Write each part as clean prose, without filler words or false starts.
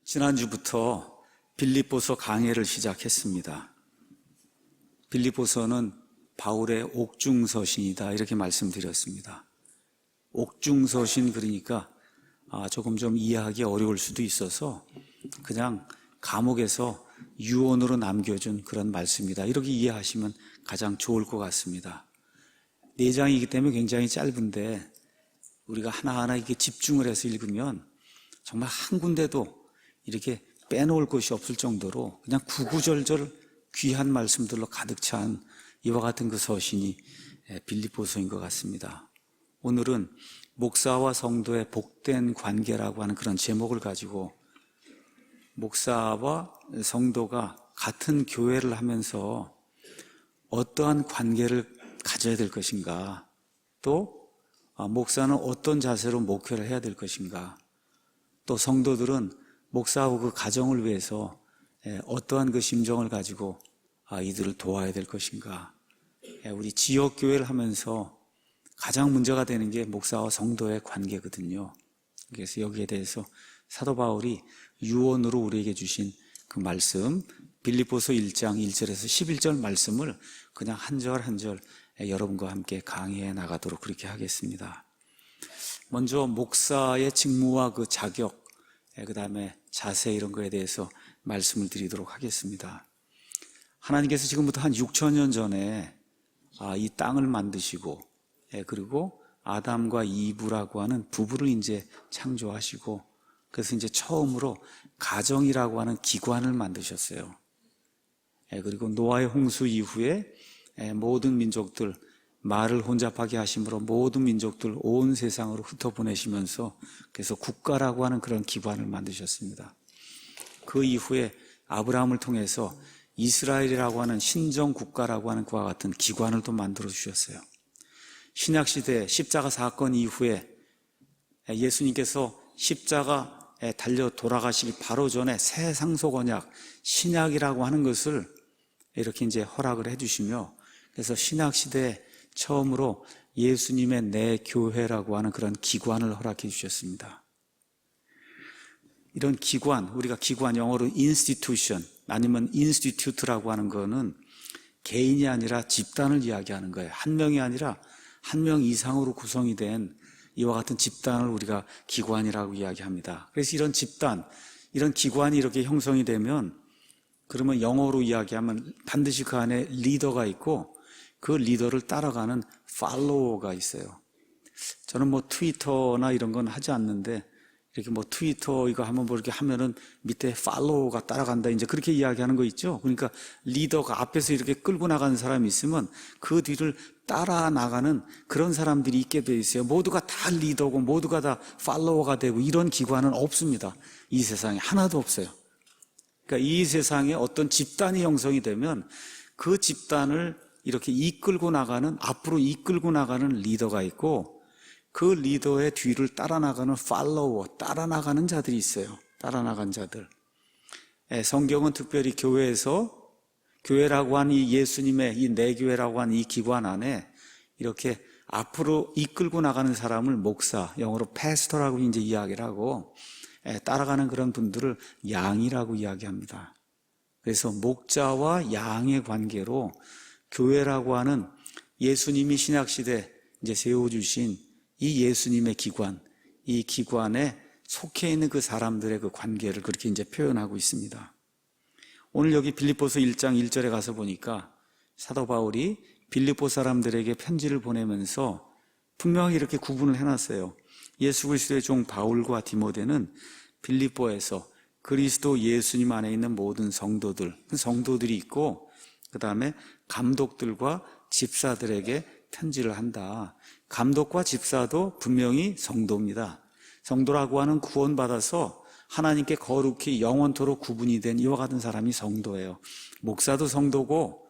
지난주부터 빌립보서 강해를 시작했습니다. 빌립보서는 바울의 옥중서신이다 이렇게 말씀드렸습니다. 옥중서신 그러니까 조금 좀 이해하기 어려울 수도 있어서 그냥 감옥에서 유언으로 남겨준 그런 말씀이다 이렇게 이해하시면 가장 좋을 것 같습니다. 4장이기 때문에 굉장히 짧은데 우리가 하나하나 이렇게 집중을 해서 읽으면 정말 한 군데도 이렇게 빼놓을 것이 없을 정도로 그냥 구구절절 귀한 말씀들로 가득 찬 이와 같은 그 서신이 빌립보서인 것 같습니다. 오늘은 목사와 성도의 복된 관계라고 하는 그런 제목을 가지고 목사와 성도가 같은 교회를 하면서 어떠한 관계를 가져야 될 것인가, 또 목사는 어떤 자세로 목회를 해야 될 것인가, 또 성도들은 목사하고 그 가정을 위해서 어떠한 그 심정을 가지고 이들을 도와야 될 것인가. 우리 지역교회를 하면서 가장 문제가 되는 게 목사와 성도의 관계거든요. 그래서 여기에 대해서 사도 바울이 유언으로 우리에게 주신 그 말씀, 빌립보서 1장 1절에서 11절 말씀을 그냥 한 절 한 절 여러분과 함께 강의해 나가도록 그렇게 하겠습니다. 먼저 목사의 직무와 그 자격, 그 다음에 자세 이런 거에 대해서 말씀을 드리도록 하겠습니다. 하나님께서 지금부터 한 6천년 전에 이 땅을 만드시고, 그리고 아담과 이브라고 하는 부부를 이제 창조하시고, 그래서 이제 처음으로 가정이라고 하는 기관을 만드셨어요. 그리고 노아의 홍수 이후에 모든 민족들, 말을 혼잡하게 하심으로 모든 민족들 온 세상으로 흩어보내시면서 그래서 국가라고 하는 그런 기관을 만드셨습니다. 그 이후에 아브라함을 통해서 이스라엘이라고 하는 신정국가라고 하는 그와 같은 기관을 또 만들어 주셨어요. 신약시대 십자가 사건 이후에 예수님께서 십자가에 달려 돌아가시기 바로 전에 새 상속 언약, 신약이라고 하는 것을 이렇게 이제 허락을 해주시며, 그래서 신약시대에 처음으로 예수님의 내 교회라고 하는 그런 기관을 허락해 주셨습니다. 이런 기관, 우리가 기관 영어로 institution 아니면 institute라고 하는 거는 개인이 아니라 집단을 이야기하는 거예요. 한 명이 아니라 한 명 이상으로 구성이 된 이와 같은 집단을 우리가 기관이라고 이야기합니다. 그래서 이런 집단, 이런 기관이 이렇게 형성이 되면 그러면 영어로 이야기하면 반드시 그 안에 리더가 있고 그 리더를 따라가는 팔로워가 있어요. 저는 뭐 트위터나 이런 건 하지 않는데 이렇게 뭐 트위터 이거 한번 뭐 이렇게 하면은 밑에 팔로워가 따라간다 이제 그렇게 이야기하는 거 있죠. 그러니까 리더가 앞에서 이렇게 끌고 나가는 사람이 있으면 그 뒤를 따라 나가는 그런 사람들이 있게 돼 있어요. 모두가 다 리더고 모두가 다 팔로워가 되고 이런 기관은 없습니다. 이 세상에 하나도 없어요. 그러니까 이 세상에 어떤 집단이 형성이 되면 그 집단을 이렇게 이끌고 나가는, 앞으로 이끌고 나가는 리더가 있고 그 리더의 뒤를 따라 나가는 팔로워, 따라 나가는 자들이 있어요. 따라 나간 자들. 성경은 특별히 교회라고 하는 이 예수님의 이 내교회라고 하는 이 기관 안에 이렇게 앞으로 이끌고 나가는 사람을 목사, 영어로 패스터라고 이제 이야기를 하고 따라가는 그런 분들을 양이라고 이야기합니다. 그래서 목자와 양의 관계로 교회라고 하는 예수님이 신약시대 이제 세워주신 이 예수님의 기관, 이 기관에 속해 있는 그 사람들의 그 관계를 그렇게 이제 표현하고 있습니다. 오늘 여기 빌립보서 1장 1절에 가서 보니까 사도 바울이 빌립보 사람들에게 편지를 보내면서 분명히 이렇게 구분을 해놨어요. 예수 그리스도의 종 바울과 디모데는 빌립보에서 그리스도 예수님 안에 있는 모든 성도들이 있고 그 다음에 감독들과 집사들에게 편지를 한다. 감독과 집사도 분명히 성도입니다. 성도라고 하는 구원받아서 하나님께 거룩히 영원토록 구분이 된 이와 같은 사람이 성도예요. 목사도 성도고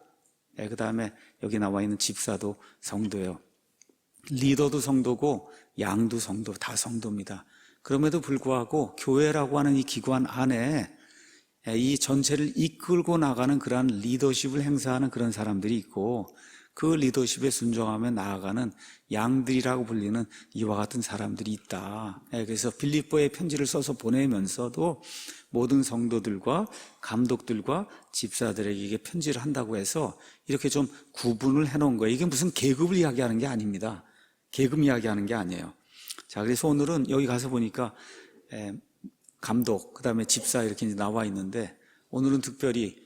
그 다음에 여기 나와 있는 집사도 성도예요. 리더도 성도고 양도 성도, 다 성도입니다. 그럼에도 불구하고 교회라고 하는 이 기관 안에 이 전체를 이끌고 나가는 그러한 리더십을 행사하는 그런 사람들이 있고 그 리더십에 순종하며 나아가는 양들이라고 불리는 이와 같은 사람들이 있다. 그래서 빌립보에 편지를 써서 보내면서도 모든 성도들과 감독들과 집사들에게 편지를 한다고 해서 이렇게 좀 구분을 해놓은 거예요. 이게 무슨 계급을 이야기하는 게 아닙니다. 계급 이야기하는 게 아니에요. 자, 그래서 오늘은 여기 가서 보니까 감독, 그 다음에 집사 이렇게 나와 있는데, 오늘은 특별히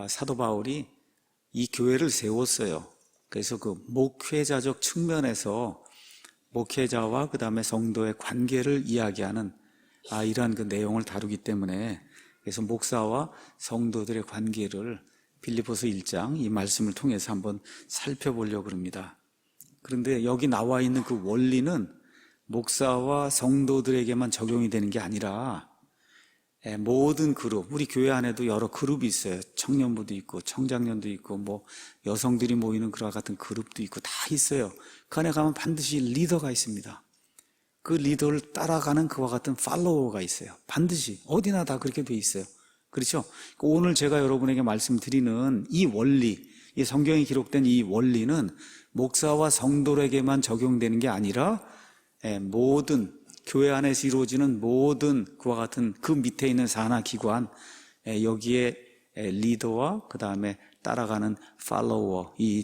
사도 바울이 이 교회를 세웠어요. 그래서 그 목회자적 측면에서 목회자와 그 다음에 성도의 관계를 이야기하는 이러한 그 내용을 다루기 때문에, 그래서 목사와 성도들의 관계를 빌립보서 1장 이 말씀을 통해서 한번 살펴보려고 합니다. 그런데 여기 나와 있는 그 원리는 목사와 성도들에게만 적용이 되는 게 아니라 모든 그룹, 우리 교회 안에도 여러 그룹이 있어요. 청년부도 있고 청장년도 있고 뭐 여성들이 모이는 그와 같은 그룹도 있고 다 있어요. 그 안에 가면 반드시 리더가 있습니다. 그 리더를 따라가는 그와 같은 팔로워가 있어요. 반드시 어디나 다 그렇게 돼 있어요. 그렇죠? 오늘 제가 여러분에게 말씀드리는 이 원리, 이 성경에 기록된 이 원리는 목사와 성도에게만 적용되는 게 아니라 모든 교회 안에서 이루어지는 모든 그와 같은 그 밑에 있는 산하기관, 여기에 리더와 그 다음에 따라가는 팔로워, 이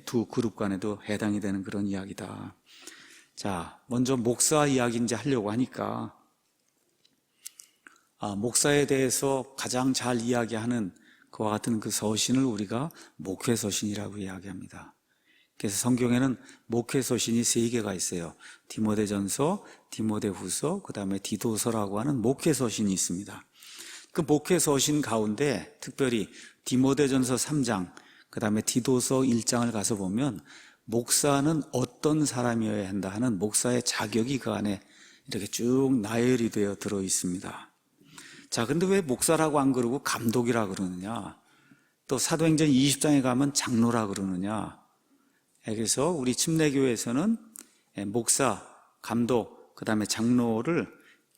두 그룹 간에도 해당이 되는 그런 이야기다. 자, 먼저 목사 이야기 이제 하려고 하니까 목사에 대해서 가장 잘 이야기하는 그와 같은 그 서신을 우리가 목회서신이라고 이야기합니다. 그래서 성경에는 목회서신이 3개가 있어요. 디모데전서, 디모데후서, 그 다음에 디도서라고 하는 목회서신이 있습니다. 그 목회서신 가운데 특별히 디모데전서 3장, 그 다음에 디도서 1장을 가서 보면 목사는 어떤 사람이어야 한다 하는 목사의 자격이 그 안에 이렇게 쭉 나열이 되어 들어 있습니다. 자, 근데 왜 목사라고 안 그러고 감독이라 그러느냐? 또 사도행전 20장에 가면 장로라 그러느냐? 그래서 우리 침례교회에서는 목사, 감독, 그 다음에 장로를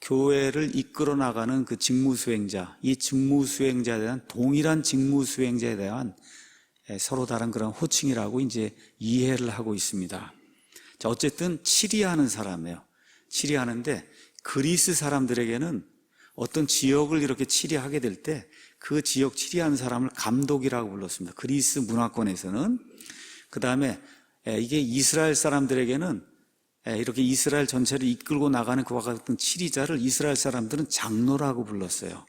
교회를 이끌어 나가는 그 직무수행자, 이 직무수행자에 대한 동일한 직무수행자에 대한 서로 다른 그런 호칭이라고 이제 이해를 하고 있습니다. 자, 어쨌든 치리하는 사람이에요. 치리하는데 그리스 사람들에게는 어떤 지역을 이렇게 치리하게 될 때 그 지역 치리하는 사람을 감독이라고 불렀습니다. 그리스 문화권에서는. 그 다음에 이게 이스라엘 사람들에게는 이렇게 이스라엘 전체를 이끌고 나가는 그와 같은 치리자를 이스라엘 사람들은 장로라고 불렀어요.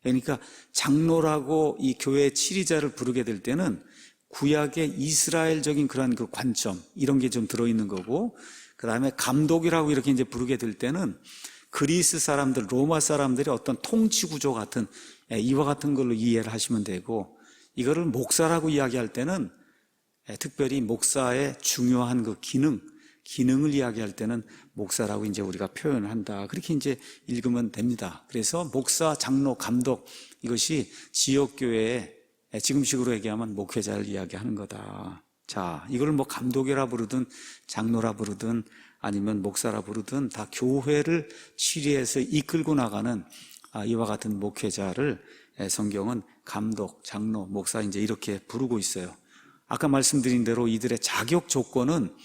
그러니까 장로라고 이 교회의 치리자를 부르게 될 때는 구약의 이스라엘적인 그런 그 관점, 이런 게 좀 들어있는 거고, 그 다음에 감독이라고 이렇게 이제 부르게 될 때는 그리스 사람들, 로마 사람들의 어떤 통치 구조 같은 이와 같은 걸로 이해를 하시면 되고, 이거를 목사라고 이야기할 때는 특별히 목사의 중요한 그 기능을 이야기할 때는 목사라고 이제 우리가 표현을 한다. 그렇게 이제 읽으면 됩니다. 그래서 목사, 장로, 감독, 이것이 지역교회에 지금식으로 얘기하면 목회자를 이야기하는 거다. 자, 이걸 뭐 감독이라 부르든 장로라 부르든 아니면 목사라 부르든 다 교회를 치리해서 이끌고 나가는 이와 같은 목회자를 성경은 감독, 장로, 목사 이제 이렇게 부르고 있어요. 아까 말씀드린 대로 이들의 자격 조건은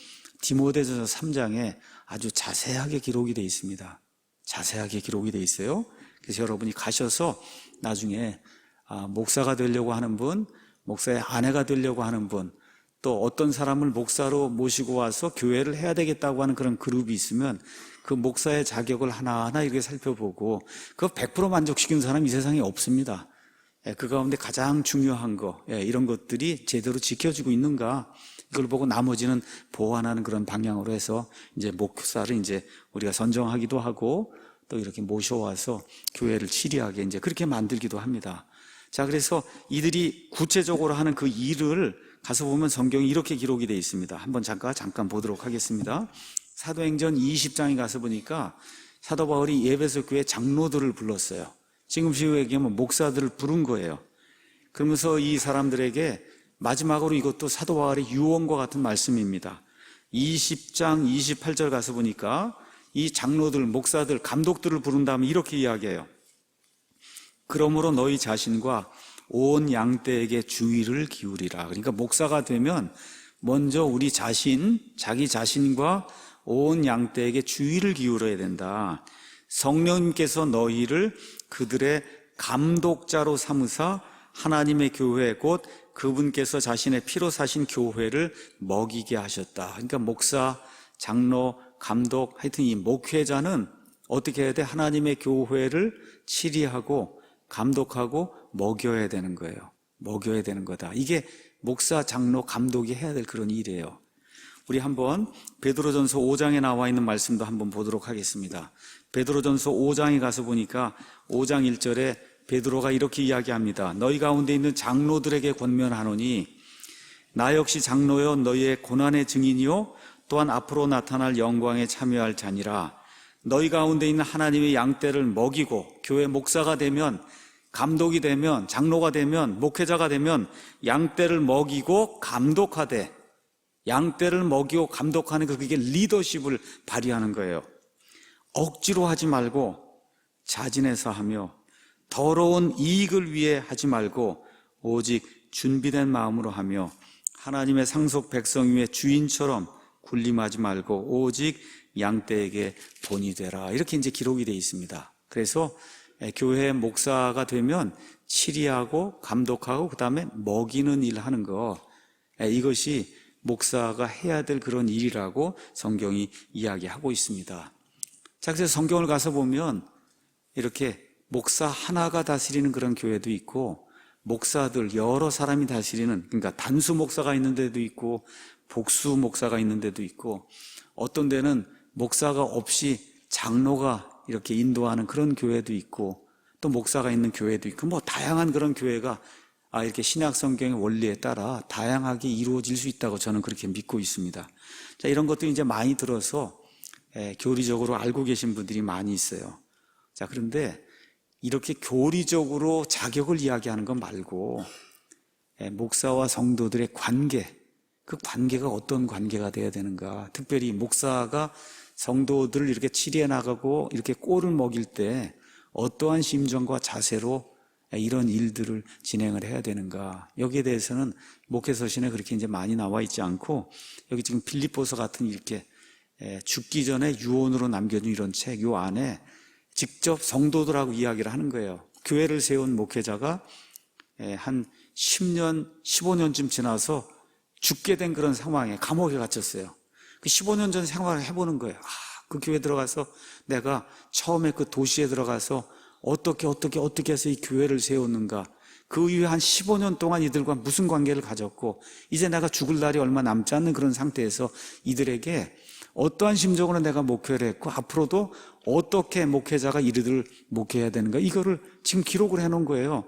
디모데전서 3장에 아주 자세하게 기록이 되어 있습니다. 자세하게 기록이 되어 있어요. 그래서 여러분이 가셔서 나중에 목사가 되려고 하는 분, 목사의 아내가 되려고 하는 분, 또 어떤 사람을 목사로 모시고 와서 교회를 해야 되겠다고 하는 그런 그룹이 있으면 그 목사의 자격을 하나하나 이렇게 살펴보고 그거 100% 만족시키는 사람이 이 세상에 없습니다. 그 가운데 가장 중요한 거, 이런 것들이 제대로 지켜지고 있는가, 이걸 보고 나머지는 보완하는 그런 방향으로 해서 이제 목사를 이제 우리가 선정하기도 하고 또 이렇게 모셔와서 교회를 치리하게 이제 그렇게 만들기도 합니다. 자, 그래서 이들이 구체적으로 하는 그 일을 가서 보면 성경이 이렇게 기록이 되어 있습니다. 한번 잠깐 보도록 하겠습니다. 사도행전 20장에 가서 보니까 사도 바울이 에베소 교회 장로들을 불렀어요. 지금식으로 얘기하면 목사들을 부른 거예요. 그러면서 이 사람들에게 마지막으로 이것도 사도 바울의 유언과 같은 말씀입니다. 20장 28절 가서 보니까 이 장로들, 목사들, 감독들을 부른 다음에 이렇게 이야기해요. 그러므로 너희 자신과 온 양떼에게 주의를 기울이라. 그러니까 목사가 되면 먼저 우리 자기 자신과 온 양떼에게 주의를 기울여야 된다. 성령님께서 너희를 그들의 감독자로 삼으사 하나님의 교회 곧 그분께서 자신의 피로 사신 교회를 먹이게 하셨다. 그러니까 목사, 장로, 감독, 하여튼 이 목회자는 어떻게 해야 돼? 하나님의 교회를 치리하고 감독하고 먹여야 되는 거예요. 먹여야 되는 거다. 이게 목사, 장로, 감독이 해야 될 그런 일이에요. 우리 한번 베드로전서 5장에 나와 있는 말씀도 한번 보도록 하겠습니다. 베드로전서 5장에 가서 보니까 5장 1절에 베드로가 이렇게 이야기합니다. 너희 가운데 있는 장로들에게 권면하노니 나 역시 장로여 너희의 고난의 증인이요 또한 앞으로 나타날 영광에 참여할 자니라. 너희 가운데 있는 하나님의 양떼를 먹이고 교회 목사가 되면, 감독이 되면, 장로가 되면, 목회자가 되면 양떼를 먹이고 감독하되, 양떼를 먹이고 감독하는 그게 리더십을 발휘하는 거예요. 억지로 하지 말고 자진해서 하며 더러운 이익을 위해 하지 말고 오직 준비된 마음으로 하며 하나님의 상속 백성 위에 주인처럼 군림하지 말고 오직 양떼에게 본이 되라. 이렇게 이제 기록이 되어 있습니다. 그래서 교회 목사가 되면 치리하고 감독하고 그 다음에 먹이는 일 하는 거, 이것이 목사가 해야 될 그런 일이라고 성경이 이야기하고 있습니다. 자, 그래서 성경을 가서 보면 이렇게 목사 하나가 다스리는 그런 교회도 있고 목사들 여러 사람이 다스리는, 그러니까 단수 목사가 있는 데도 있고 복수 목사가 있는 데도 있고 어떤 데는 목사가 없이 장로가 이렇게 인도하는 그런 교회도 있고 또 목사가 있는 교회도 있고 뭐 다양한 그런 교회가 이렇게 신약 성경의 원리에 따라 다양하게 이루어질 수 있다고 저는 그렇게 믿고 있습니다. 자, 이런 것도 이제 많이 들어서 교리적으로 알고 계신 분들이 많이 있어요. 자, 그런데 이렇게 교리적으로 자격을 이야기하는 것 말고 목사와 성도들의 관계, 그 관계가 어떤 관계가 돼야 되는가, 특별히 목사가 성도들을 이렇게 치리해 나가고 이렇게 꼴을 먹일 때 어떠한 심정과 자세로 이런 일들을 진행을 해야 되는가, 여기에 대해서는 목회서신에 그렇게 이제 많이 나와 있지 않고 여기 지금 빌립보서 같은 이렇게 죽기 전에 유언으로 남겨준 이런 책, 요 안에 직접 성도들하고 이야기를 하는 거예요. 교회를 세운 목회자가 한 10년, 15년쯤 지나서 죽게 된 그런 상황에 감옥에 갇혔어요. 그 15년 전 생활을 해보는 거예요. 그 교회 들어가서 내가 처음에 그 도시에 들어가서 어떻게 해서 이 교회를 세웠는가, 그 이후에 한 15년 동안 이들과 무슨 관계를 가졌고 이제 내가 죽을 날이 얼마 남지 않는 그런 상태에서 이들에게 어떠한 심정으로 내가 목회를 했고 앞으로도 어떻게 목회자가 이들을 목회해야 되는가, 이거를 지금 기록을 해놓은 거예요.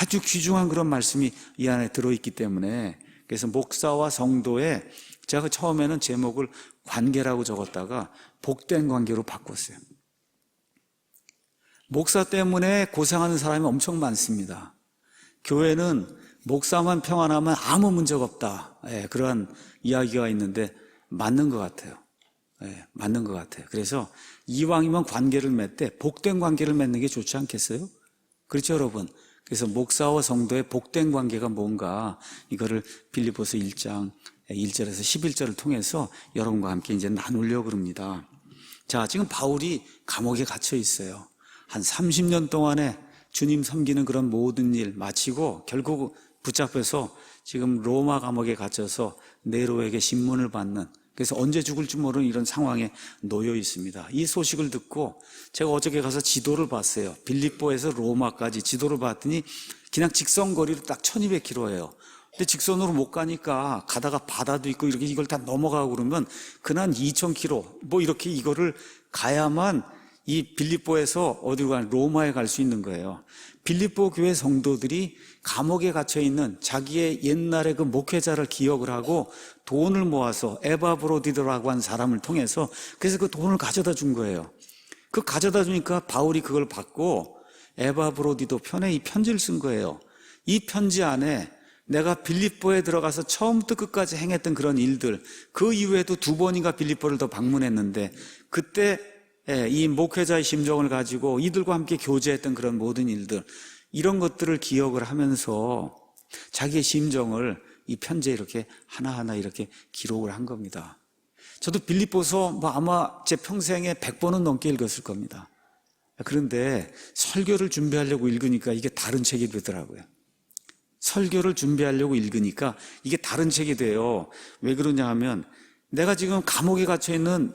아주 귀중한 그런 말씀이 이 안에 들어있기 때문에. 그래서 목사와 성도의, 제가 처음에는 제목을 관계라고 적었다가 복된 관계로 바꿨어요. 목사 때문에 고생하는 사람이 엄청 많습니다. 교회는 목사만 평안하면 아무 문제가 없다, 그러한 이야기가 있는데 맞는 것 같아요. 맞는 것 같아요. 그래서 이왕이면 관계를 맺되 복된 관계를 맺는 게 좋지 않겠어요? 그렇죠, 여러분? 그래서 목사와 성도의 복된 관계가 뭔가, 이거를 빌립보서 1장 1절에서 11절을 통해서 여러분과 함께 이제 나누려고 합니다. 자, 지금 바울이 감옥에 갇혀 있어요. 한 30년 동안에 주님 섬기는 그런 모든 일 마치고 결국 붙잡혀서 지금 로마 감옥에 갇혀서 네로에게 신문을 받는, 그래서 언제 죽을지 모르는 이런 상황에 놓여 있습니다. 이 소식을 듣고 제가 어저께 가서 지도를 봤어요. 빌립보에서 로마까지 지도를 봤더니 그냥 직선거리로 딱 1200km예요. 근데 직선으로 못 가니까 가다가 바다도 있고 이렇게 이걸 다 넘어가고 그러면 근한 2000km 뭐 이렇게 이거를 가야만 이 빌립보에서 어디로 가는 로마에 갈 수 있는 거예요. 빌립보 교회 성도들이 감옥에 갇혀 있는 자기의 옛날의 그 목회자를 기억을 하고 돈을 모아서 에바브로디도라고 한 사람을 통해서 그래서 그 돈을 가져다 준 거예요. 그 가져다 주니까 바울이 그걸 받고 에바브로디도 편에 이 편지를 쓴 거예요. 이 편지 안에 내가 빌립보에 들어가서 처음부터 끝까지 행했던 그런 일들, 그 이후에도 2번인가 빌립보를 더 방문했는데 그때 이 목회자의 심정을 가지고 이들과 함께 교제했던 그런 모든 일들, 이런 것들을 기억을 하면서 자기의 심정을 이 편지에 이렇게 하나하나 이렇게 기록을 한 겁니다. 저도 빌립보서 아마 제 평생에 100번은 넘게 읽었을 겁니다. 그런데 설교를 준비하려고 읽으니까 이게 다른 책이 되더라고요. 설교를 준비하려고 읽으니까 이게 다른 책이 돼요. 왜 그러냐 하면 내가 지금 감옥에 갇혀 있는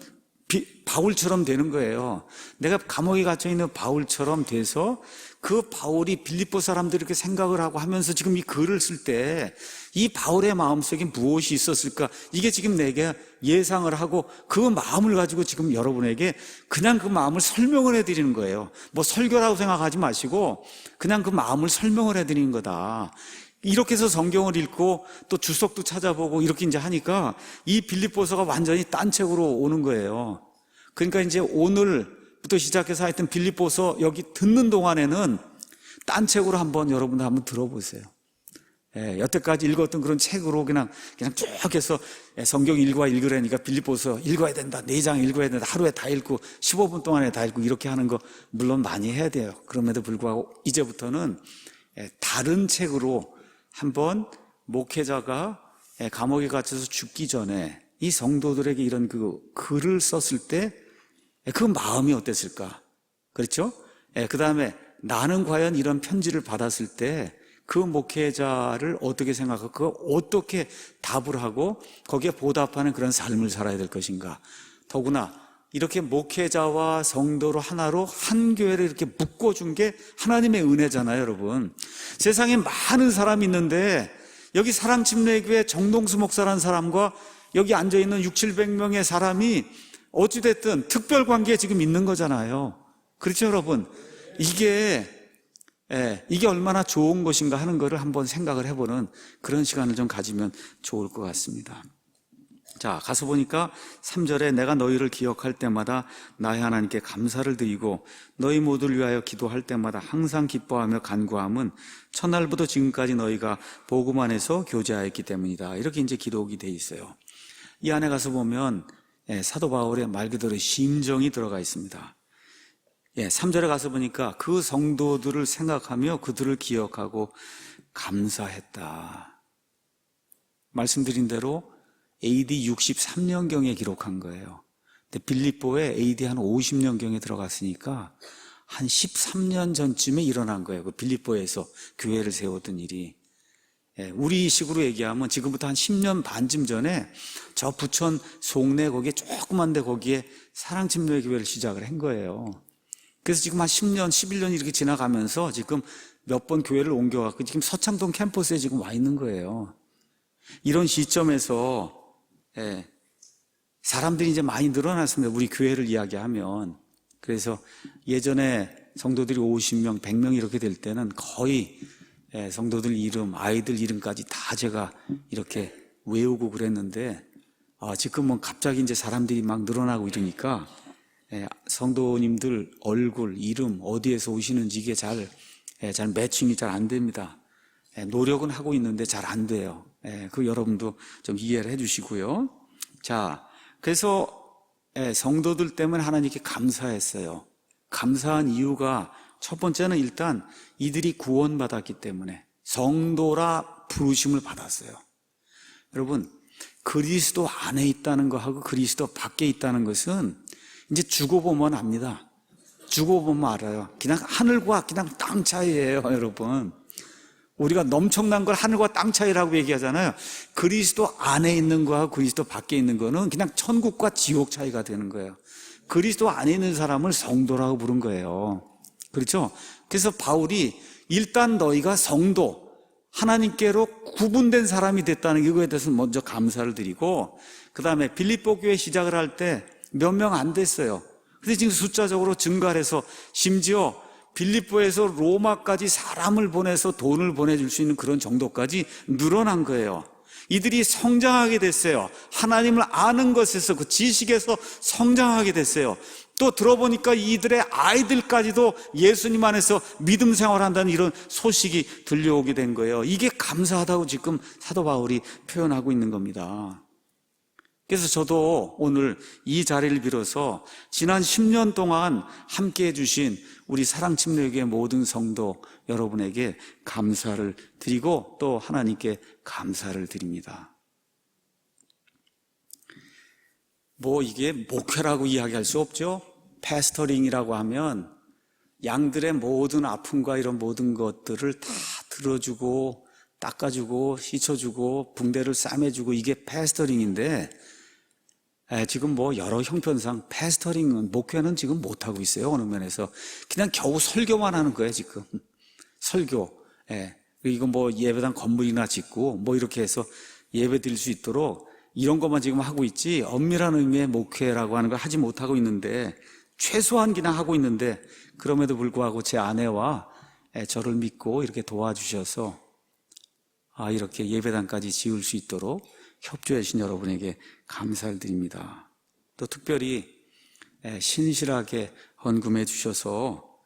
바울처럼 되는 거예요. 내가 감옥에 갇혀 있는 바울처럼 돼서 그 바울이 빌립보 사람들이 이렇게 생각을 하고 하면서 지금 이 글을 쓸 때 이 바울의 마음속에 무엇이 있었을까? 이게 지금 내게 예상을 하고 그 마음을 가지고 지금 여러분에게 그냥 그 마음을 설명을 해드리는 거예요. 뭐 설교라고 생각하지 마시고 그냥 그 마음을 설명을 해드리는 거다. 이렇게 해서 성경을 읽고 또 주석도 찾아보고 이렇게 이제 하니까 이 빌립보서가 완전히 딴 책으로 오는 거예요. 그러니까 이제 오늘부터 시작해서 하여튼 빌립보서 여기 듣는 동안에는 딴 책으로 여러분들 한번 들어보세요. 여태까지 읽었던 그런 책으로 그냥 쭉 해서 성경 읽으라니까 빌립보서 읽어야 된다. 4장 읽어야 된다. 하루에 다 읽고 15분 동안에 다 읽고 이렇게 하는 거 물론 많이 해야 돼요. 그럼에도 불구하고 이제부터는 다른 책으로 한번 목회자가 감옥에 갇혀서 죽기 전에 이 성도들에게 이런 그 글을 썼을 때 그 마음이 어땠을까? 그렇죠? 그 다음에 나는 과연 이런 편지를 받았을 때 그 목회자를 어떻게 생각하고 그걸 어떻게 답을 하고 거기에 보답하는 그런 삶을 살아야 될 것인가? 더구나 이렇게 목회자와 성도로 하나로 한 교회를 이렇게 묶어준 게 하나님의 은혜잖아요, 여러분. 세상에 많은 사람이 있는데 여기 사랑침례교회 정동수 목사라는 사람과 여기 앉아있는 600~700명의 사람이 어찌됐든 특별관계에 지금 있는 거잖아요. 그렇죠, 여러분? 이게 얼마나 좋은 것인가 하는 것을 한번 생각을 해보는 그런 시간을 좀 가지면 좋을 것 같습니다. 자, 가서 보니까 3절에 내가 너희를 기억할 때마다 나의 하나님께 감사를 드리고 너희 모두를 위하여 기도할 때마다 항상 기뻐하며 간구함은 첫날부터 지금까지 너희가 복음 안에서 교제하였기 때문이다. 이렇게 이제 기록이 돼 있어요. 이 안에 가서 보면 사도 바울의 말 그대로 심정이 들어가 있습니다. 3절에 가서 보니까 그 성도들을 생각하며 그들을 기억하고 감사했다. 말씀드린 대로 AD 63년경에 기록한 거예요. 근데 빌립보에 AD 한 50년경에 들어갔으니까 한 13년 전쯤에 일어난 거예요. 그 빌립보에서 교회를 세웠던 일이. 우리 식으로 얘기하면 지금부터 한 10년 반쯤 전에 저 부천 송내 거기에 조그만 데 거기에 사랑침례교회를 시작을 한 거예요. 그래서 지금 한 10년, 11년 이렇게 지나가면서 지금 몇 번 교회를 옮겨갖고 지금 서창동 캠퍼스에 지금 와 있는 거예요. 이런 시점에서 사람들이 이제 많이 늘어났습니다. 우리 교회를 이야기하면. 그래서 예전에 성도들이 50명, 100명 이렇게 될 때는 거의 성도들 이름, 아이들 이름까지 다 제가 이렇게 외우고 그랬는데 지금은 갑자기 이제 사람들이 막 늘어나고 이러니까 성도님들 얼굴, 이름, 어디에서 오시는지 이게 잘 매칭이 잘 안 됩니다. 노력은 하고 있는데 잘 안 돼요. 그 여러분도 좀 이해를 해 주시고요. 자, 그래서 성도들 때문에 하나님께 감사했어요. 감사한 이유가 첫 번째는 일단 이들이 구원받았기 때문에 성도라 부르심을 받았어요. 여러분, 그리스도 안에 있다는 거하고 그리스도 밖에 있다는 것은 이제 죽어보면 압니다. 죽어보면 알아요. 그냥 하늘과 그냥 땅 차이예요, 여러분. 우리가 넘쳐난 걸 하늘과 땅 차이라고 얘기하잖아요. 그리스도 안에 있는 거와 그리스도 밖에 있는 거는 그냥 천국과 지옥 차이가 되는 거예요. 그리스도 안에 있는 사람을 성도라고 부른 거예요. 그렇죠? 그래서 바울이 일단 너희가 성도, 하나님께로 구분된 사람이 됐다는 이거에 대해서 먼저 감사를 드리고, 그 다음에 빌립보 교회 시작을 할 때 몇 명 안 됐어요. 근데 지금 숫자적으로 증가를 해서 심지어 빌립보에서 로마까지 사람을 보내서 돈을 보내줄 수 있는 그런 정도까지 늘어난 거예요. 이들이 성장하게 됐어요. 하나님을 아는 것에서, 그 지식에서 성장하게 됐어요. 또 들어보니까 이들의 아이들까지도 예수님 안에서 믿음 생활한다는 이런 소식이 들려오게 된 거예요. 이게 감사하다고 지금 사도 바울이 표현하고 있는 겁니다. 그래서 저도 오늘 이 자리를 빌어서 지난 10년 동안 함께 해주신 우리 사랑침례교회 모든 성도 여러분에게 감사를 드리고 또 하나님께 감사를 드립니다. 뭐 이게 목회라고 이야기할 수 없죠. 패스터링이라고 하면 양들의 모든 아픔과 이런 모든 것들을 다 들어주고 닦아주고 씻어주고 붕대를 싸매주고 이게 패스터링인데, 지금 뭐 여러 형편상 패스터링은 목회는 지금 못하고 있어요. 어느 면에서 그냥 겨우 설교만 하는 거예요 지금. 설교. 이거 뭐 예배당 건물이나 짓고 뭐 이렇게 해서 예배 드릴 수 있도록 이런 것만 지금 하고 있지, 엄밀한 의미의 목회라고 하는 걸 하지 못하고 있는데, 최소한 그냥 하고 있는데, 그럼에도 불구하고 제 아내와 저를 믿고 이렇게 도와주셔서 이렇게 예배당까지 지을 수 있도록 협조해 주신 여러분에게 감사를 드립니다. 또 특별히 신실하게 헌금해 주셔서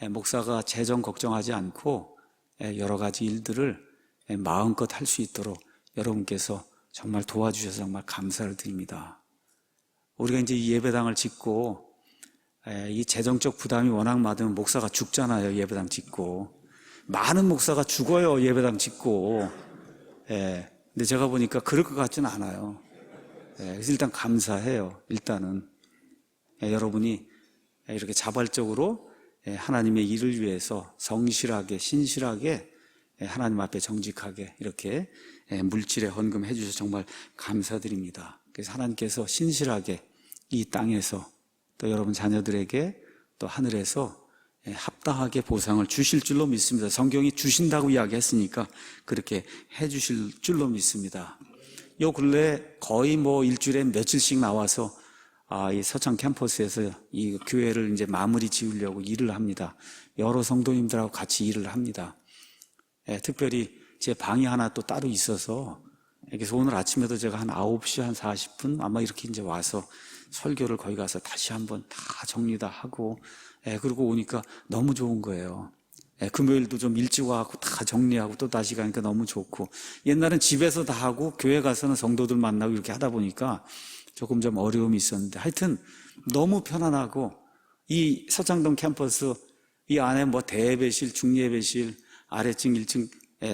목사가 재정 걱정하지 않고 여러 가지 일들을 마음껏 할 수 있도록 여러분께서 정말 도와주셔서 정말 감사를 드립니다. 우리가 이제 이 예배당을 짓고 이 재정적 부담이 워낙 많으면 목사가 죽잖아요. 예배당 짓고 많은 목사가 죽어요. 예배당 짓고. 근데 제가 보니까 그럴 것 같지는 않아요. 그래서 일단 감사해요. 일단은 여러분이 이렇게 자발적으로 하나님의 일을 위해서 성실하게 신실하게 하나님 앞에 정직하게 이렇게 물질에 헌금해 주셔서 정말 감사드립니다. 그래서 하나님께서 신실하게 이 땅에서 또 여러분 자녀들에게 또 하늘에서 합당하게 보상을 주실 줄로 믿습니다. 성경이 주신다고 이야기했으니까 그렇게 해 주실 줄로 믿습니다. 요 근래 거의 뭐 일주일에 며칠씩 나와서 이 서창 캠퍼스에서 이 교회를 이제 마무리 지으려고 일을 합니다. 여러 성도님들하고 같이 일을 합니다. 특별히 제 방이 하나 또 따로 있어서, 그래서 오늘 아침에도 제가 한 9시 한 40분 아마 이렇게 이제 와서 설교를 거기 가서 다시 한번 다 정리 다 하고, 그러고 오니까 너무 좋은 거예요. 금요일도 좀 일찍 와갖고 다 정리하고 또 다시 가니까 너무 좋고, 옛날엔 집에서 다 하고 교회 가서는 성도들 만나고 이렇게 하다 보니까 조금 좀 어려움이 있었는데, 하여튼 너무 편안하고, 이 서창동 캠퍼스 이 안에 뭐 대예배실, 중예배실, 아래층 1층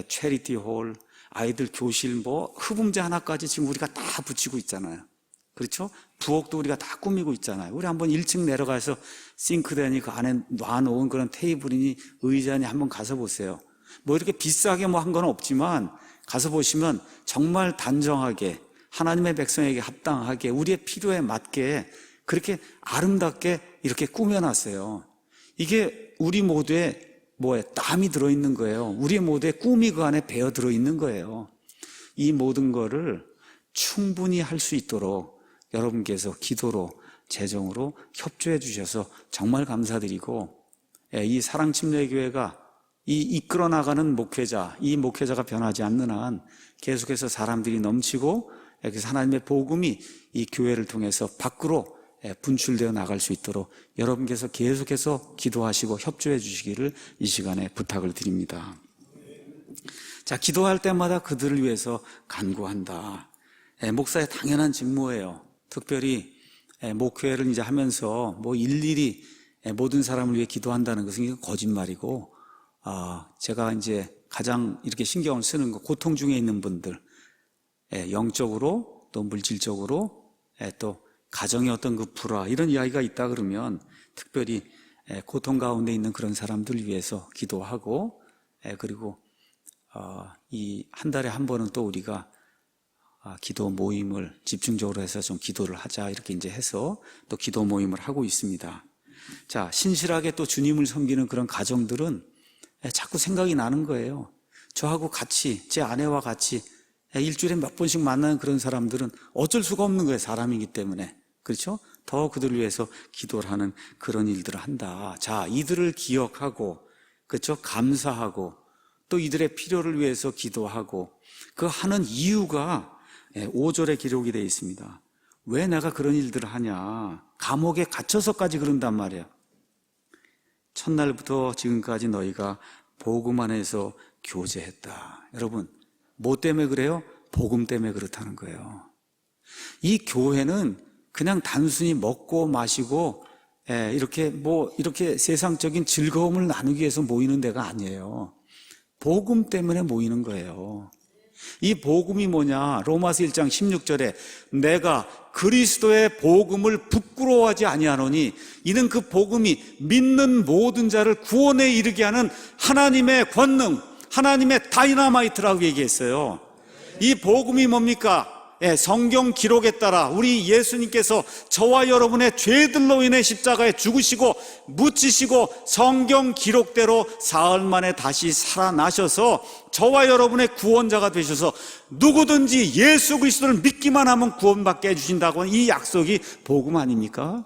체리티 홀, 아이들 교실, 뭐 흡음재 하나까지 지금 우리가 다 붙이고 있잖아요. 그렇죠? 부엌도 우리가 다 꾸미고 있잖아요. 우리 한번 1층 내려가서 싱크대니 그 안에 놔놓은 그런 테이블이니 의자니 한번 가서 보세요. 뭐 이렇게 비싸게 뭐 한 건 없지만 가서 보시면 정말 단정하게 하나님의 백성에게 합당하게 우리의 필요에 맞게 그렇게 아름답게 이렇게 꾸며놨어요. 이게 우리 모두의 땀이 들어있는 거예요. 우리 모두의 꿈이 그 안에 배어 들어있는 거예요. 이 모든 거를 충분히 할 수 있도록 여러분께서 기도로 재정으로 협조해 주셔서 정말 감사드리고, 이 사랑침례교회가 이 이끌어 나가는 목회자, 이 목회자가 변하지 않는 한 계속해서 사람들이 넘치고 그래서 하나님의 복음이 이 교회를 통해서 밖으로 분출되어 나갈 수 있도록 여러분께서 계속해서 기도하시고 협조해 주시기를 이 시간에 부탁을 드립니다. 자, 기도할 때마다 그들을 위해서 간구한다. 목사의 당연한 직무예요. 특별히 목회를 이제 하면서 뭐 일일이 모든 사람을 위해 기도한다는 것은 거짓말이고, 제가 이제 가장 이렇게 신경을 쓰는 거, 고통 중에 있는 분들, 영적으로 또 물질적으로 또 가정의 어떤 그 불화 이런 이야기가 있다 그러면 특별히 고통 가운데 있는 그런 사람들을 위해서 기도하고, 그리고 이 한 달에 한 번은 또 우리가 기도 모임을 집중적으로 해서 좀 기도를 하자 이렇게 이제 해서 또 기도 모임을 하고 있습니다. 자, 신실하게 또 주님을 섬기는 그런 가정들은 자꾸 생각이 나는 거예요. 저하고 같이, 제 아내와 같이 일주일에 몇 번씩 만나는 그런 사람들은 어쩔 수가 없는 거예요. 사람이기 때문에. 그렇죠? 더 그들을 위해서 기도를 하는 그런 일들을 한다. 자, 이들을 기억하고, 그렇죠? 감사하고, 또 이들의 필요를 위해서 기도하고, 그 하는 이유가 5절에 기록이 되어 있습니다. 왜 내가 그런 일들을 하냐? 감옥에 갇혀서까지 그런단 말이에요. 첫날부터 지금까지 너희가 복음 안에서 교제했다. 여러분, 뭐 때문에 그래요? 복음 때문에 그렇다는 거예요. 이 교회는 그냥 단순히 먹고 마시고 이렇게 세상적인 즐거움을 나누기 위해서 모이는 데가 아니에요. 복음 때문에 모이는 거예요. 이 복음이 뭐냐? 로마서 1장 16절에 내가 그리스도의 복음을 부끄러워하지 아니하노니 이는 그 복음이 믿는 모든 자를 구원에 이르게 하는 하나님의 권능, 하나님의 다이너마이트라고 얘기했어요. 이 복음이 뭡니까? 성경 기록에 따라 우리 예수님께서 저와 여러분의 죄들로 인해 십자가에 죽으시고 묻히시고 성경 기록대로 사흘 만에 다시 살아나셔서 저와 여러분의 구원자가 되셔서 누구든지 예수 그리스도를 믿기만 하면 구원받게 해주신다고 하는 이 약속이 복음 아닙니까?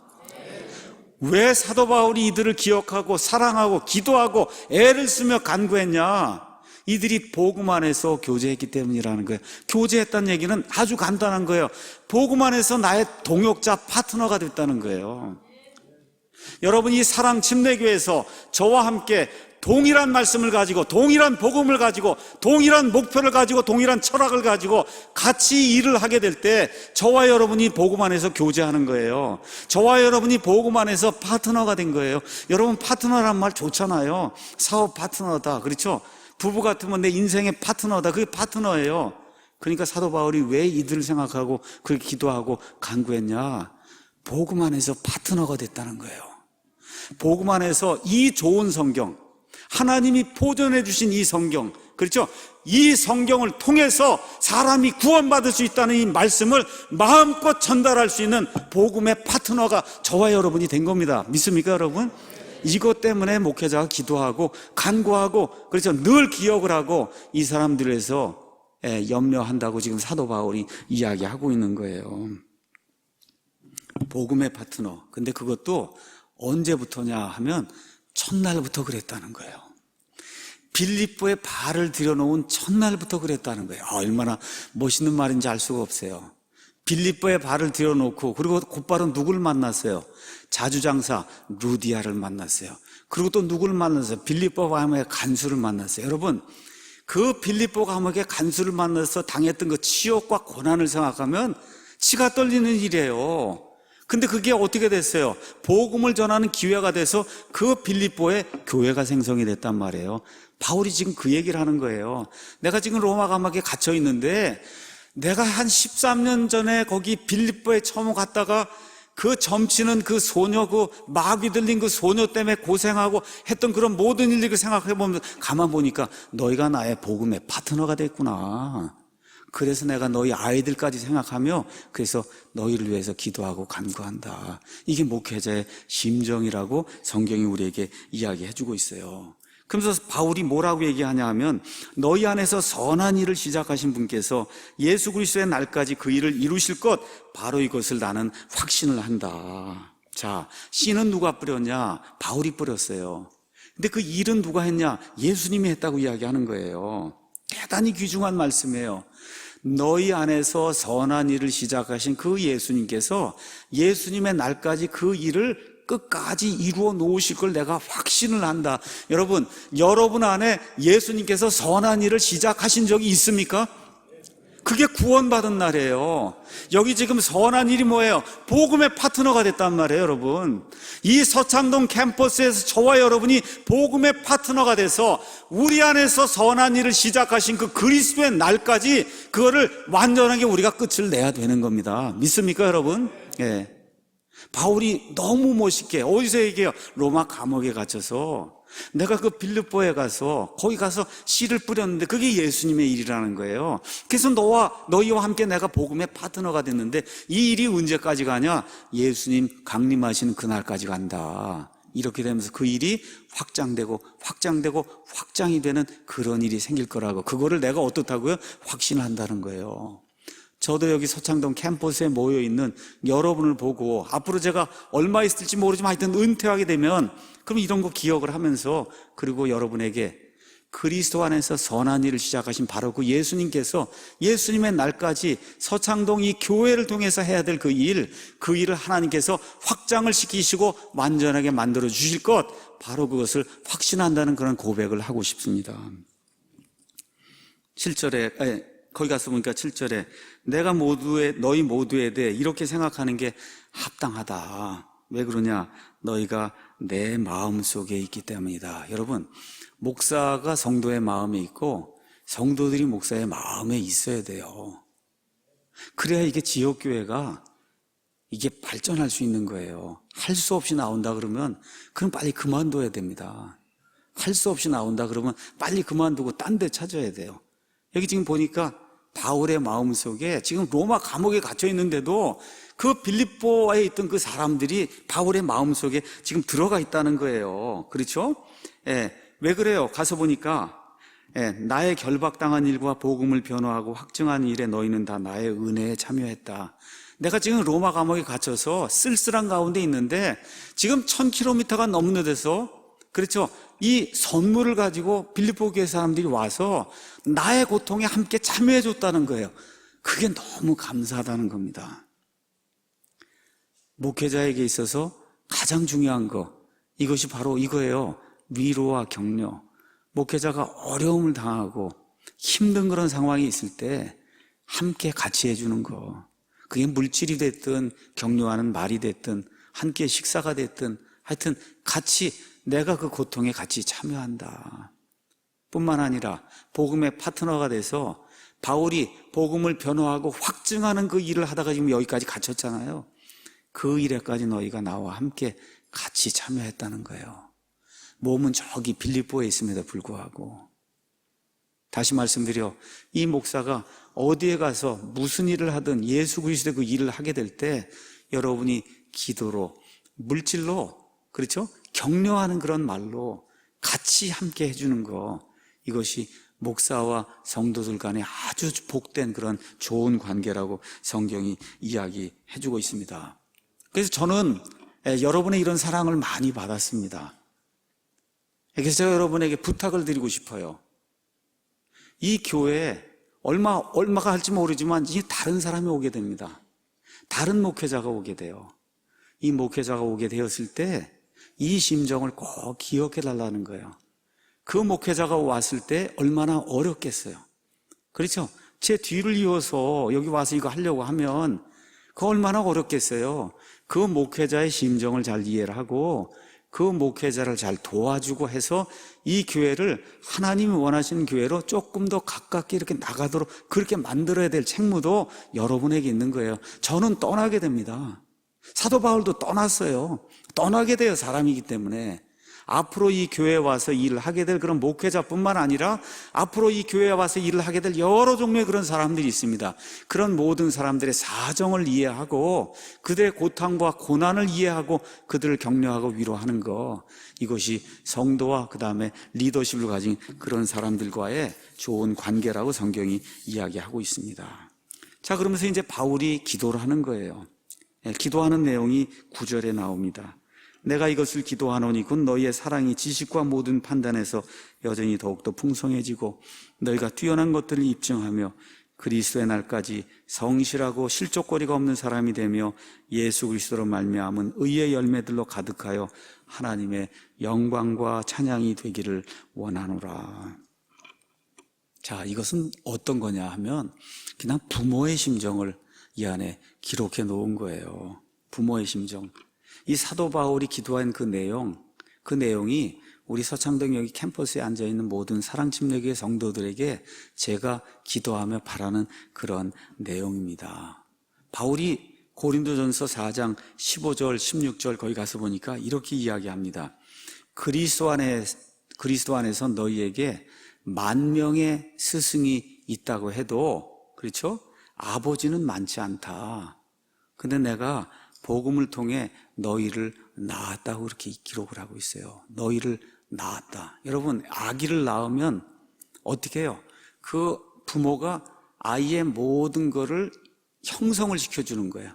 왜 사도 바울이 이들을 기억하고 사랑하고 기도하고 애를 쓰며 간구했냐? 이들이 복음 안에서 교제했기 때문이라는 거예요. 교제했다는 얘기는 아주 간단한 거예요. 복음 안에서 나의 동역자, 파트너가 됐다는 거예요. 여러분, 이 사랑 침례교회에서 저와 함께 동일한 말씀을 가지고 동일한 복음을 가지고 동일한 목표를 가지고 동일한 철학을 가지고 같이 일을 하게 될 때 저와 여러분이 복음 안에서 교제하는 거예요. 저와 여러분이 복음 안에서 파트너가 된 거예요. 여러분, 파트너란 말 좋잖아요. 사업 파트너다, 그렇죠? 부부 같으면 내 인생의 파트너다. 그게 파트너예요. 그러니까 사도 바울이 왜 이들을 생각하고 그렇게 기도하고 간구했냐? 복음 안에서 파트너가 됐다는 거예요. 복음 안에서 이 좋은 성경, 하나님이 보존해 주신 이 성경, 그렇죠? 이 성경을 통해서 사람이 구원받을 수 있다는 이 말씀을 마음껏 전달할 수 있는 복음의 파트너가 저와 여러분이 된 겁니다. 믿습니까, 여러분? 이것 때문에 목회자가 기도하고 간구하고, 그렇죠, 늘 기억을 하고 이 사람들을 위해서 염려한다고 지금 사도 바울이 이야기하고 있는 거예요. 복음의 파트너. 근데 그것도 언제부터냐 하면 첫날부터 그랬다는 거예요. 빌립보에 발을 들여놓은 첫날부터 그랬다는 거예요. 얼마나 멋있는 말인지 알 수가 없어요. 빌립보에 발을 들여놓고, 그리고 곧바로 누구를 만났어요? 자주장사 루디아를 만났어요. 그리고 또 누구를 만났어요? 빌립보 감옥의 간수를 만났어요. 여러분, 그 빌립보 감옥의 간수를 만나서 당했던 그 치욕과 고난을 생각하면 치가 떨리는 일이에요. 근데 그게 어떻게 됐어요? 복음을 전하는 기회가 돼서 그 빌립보에 교회가 생성이 됐단 말이에요. 바울이 지금 그 얘기를 하는 거예요. 내가 지금 로마 감옥에 갇혀 있는데 내가 한 13년 전에 거기 빌립보에 처음 갔다가 그 점치는 그 소녀, 그 마귀 들린 그 소녀 때문에 고생하고 했던 그런 모든 일들을 생각해보면 가만 보니까 너희가 나의 복음의 파트너가 됐구나. 그래서 내가 너희 아이들까지 생각하며 그래서 너희를 위해서 기도하고 간구한다. 이게 목회자의 심정이라고 성경이 우리에게 이야기해주고 있어요. 그러면서 바울이 뭐라고 얘기하냐 하면 너희 안에서 선한 일을 시작하신 분께서 예수 그리스도의 날까지 그 일을 이루실 것, 바로 이것을 나는 확신을 한다. 자, 씨는 누가 뿌렸냐? 바울이 뿌렸어요. 근데 그 일은 누가 했냐? 예수님이 했다고 이야기하는 거예요. 대단히 귀중한 말씀이에요. 너희 안에서 선한 일을 시작하신 그 예수님께서 예수님의 날까지 그 일을 끝까지 이루어 놓으실 걸 내가 확신을 한다. 여러분 안에 예수님께서 선한 일을 시작하신 적이 있습니까? 그게 구원받은 날이에요. 여기 지금 선한 일이 뭐예요? 복음의 파트너가 됐단 말이에요, 여러분. 이 서창동 캠퍼스에서 저와 여러분이 복음의 파트너가 돼서 우리 안에서 선한 일을 시작하신 그 그리스도의 날까지 그거를 완전하게 우리가 끝을 내야 되는 겁니다. 믿습니까, 여러분? 예. 바울이 너무 멋있게 어디서 얘기해요? 로마 감옥에 갇혀서 내가 그 빌립보에 가서 거기 가서 씨를 뿌렸는데 그게 예수님의 일이라는 거예요. 그래서 너희와 함께 내가 복음의 파트너가 됐는데 이 일이 언제까지 가냐? 예수님 강림하시는 그날까지 간다. 이렇게 되면서 그 일이 확장되고 확장이 되는 그런 일이 생길 거라고, 그거를 내가 어떻다고요? 확신을 한다는 거예요. 저도 여기 서창동 캠퍼스에 모여있는 여러분을 보고 앞으로 제가 얼마 있을지 모르지만 하여튼 은퇴하게 되면 그럼 이런 거 기억을 하면서, 그리고 여러분에게 그리스도 안에서 선한 일을 시작하신 바로 그 예수님께서 예수님의 날까지 서창동 이 교회를 통해서 해야 될 그 일을 하나님께서 확장을 시키시고 완전하게 만들어 주실 것, 바로 그것을 확신한다는 그런 고백을 하고 싶습니다. 거기 가서 보니까 7절에 내가 너희 모두에 대해 이렇게 생각하는 게 합당하다. 왜 그러냐? 너희가 내 마음 속에 있기 때문이다. 여러분, 목사가 성도의 마음에 있고 성도들이 목사의 마음에 있어야 돼요. 그래야 이게 지역교회가 이게 발전할 수 있는 거예요. 할 수 없이 나온다 그러면 그럼 빨리 그만둬야 됩니다. 할 수 없이 나온다 그러면 빨리 그만두고 딴 데 찾아야 돼요. 여기 지금 보니까 바울의 마음속에 지금 로마 감옥에 갇혀 있는데도 그 빌립보에 있던 그 사람들이 바울의 마음속에 지금 들어가 있다는 거예요. 그렇죠? 예, 왜 그래요? 가서 보니까 나의 결박당한 일과 복음을 변호하고 확증한 일에 너희는 다 나의 은혜에 참여했다. 내가 지금 로마 감옥에 갇혀서 쓸쓸한 가운데 있는데 지금 1000km가 넘는 데서, 그렇죠, 이 선물을 가지고 빌립보 교회 사람들이 와서 나의 고통에 함께 참여해 줬다는 거예요. 그게 너무 감사하다는 겁니다. 목회자에게 있어서 가장 중요한 거, 이것이 바로 이거예요. 위로와 격려. 목회자가 어려움을 당하고 힘든 그런 상황이 있을 때 함께 같이 해주는 거. 그게 물질이 됐든 격려하는 말이 됐든 함께 식사가 됐든 하여튼 같이 내가 그 고통에 같이 참여한다. 뿐만 아니라 복음의 파트너가 돼서 바울이 복음을 변호하고 확증하는 그 일을 하다가 지금 여기까지 갇혔잖아요. 그 일에까지 너희가 나와 함께 같이 참여했다는 거예요. 몸은 저기 빌립보에 있음에도 불구하고. 다시 말씀드려, 이 목사가 어디에 가서 무슨 일을 하든 예수 그리스도의 그 일을 하게 될 때 여러분이 기도로, 물질로, 그렇죠? 격려하는 그런 말로 같이 함께 해주는 거, 이것이 목사와 성도들 간에 아주 복된 그런 좋은 관계라고 성경이 이야기해주고 있습니다. 그래서 저는 여러분의 이런 사랑을 많이 받았습니다. 그래서 제가 여러분에게 부탁을 드리고 싶어요. 이 교회에 얼마가 할지 모르지만 이제 다른 사람이 오게 됩니다. 다른 목회자가 오게 돼요. 이 목회자가 오게 되었을 때 이 심정을 꼭 기억해 달라는 거예요. 그 목회자가 왔을 때 얼마나 어렵겠어요. 그렇죠? 제 뒤를 이어서 여기 와서 이거 하려고 하면 그 얼마나 어렵겠어요. 그 목회자의 심정을 잘 이해를 하고 그 목회자를 잘 도와주고 해서 이 교회를 하나님이 원하시는 교회로 조금 더 가깝게 이렇게 나가도록 그렇게 만들어야 될 책무도 여러분에게 있는 거예요. 저는 떠나게 됩니다. 사도 바울도 떠났어요. 떠나게 돼요. 사람이기 때문에. 앞으로 이 교회에 와서 일을 하게 될 그런 목회자뿐만 아니라 앞으로 이 교회에 와서 일을 하게 될 여러 종류의 그런 사람들이 있습니다. 그런 모든 사람들의 사정을 이해하고 그들의 고통과 고난을 이해하고 그들을 격려하고 위로하는 거, 이것이 성도와 그 다음에 리더십을 가진 그런 사람들과의 좋은 관계라고 성경이 이야기하고 있습니다. 자, 그러면서 이제 바울이 기도를 하는 거예요. 기도하는 내용이 9절에 나옵니다. 내가 이것을 기도하노니 곧 너희의 사랑이 지식과 모든 판단에서 여전히 더욱더 풍성해지고 너희가 뛰어난 것들을 입증하며 그리스도의 날까지 성실하고 실족거리가 없는 사람이 되며 예수 그리스도로 말미암은 의의 열매들로 가득하여 하나님의 영광과 찬양이 되기를 원하노라. 자, 이것은 어떤 거냐 하면 그냥 부모의 심정을 이 안에 기록해 놓은 거예요. 부모의 심정. 이 사도 바울이 기도한 그 내용이 우리 서창동 여기 캠퍼스에 앉아있는 모든 사랑침례교회 성도들에게 제가 기도하며 바라는 그런 내용입니다. 바울이 고린도전서 4장 15절 16절 거기 가서 보니까 이렇게 이야기합니다. 그리스도 안에서 너희에게 10,000명의 스승이 있다고 해도, 그렇죠? 아버지는 많지 않다. 근데 내가 복음을 통해 너희를 낳았다고 이렇게 기록을 하고 있어요. 너희를 낳았다. 여러분, 아기를 낳으면 어떻게 해요? 그 부모가 아이의 모든 거를 형성을 시켜주는 거예요.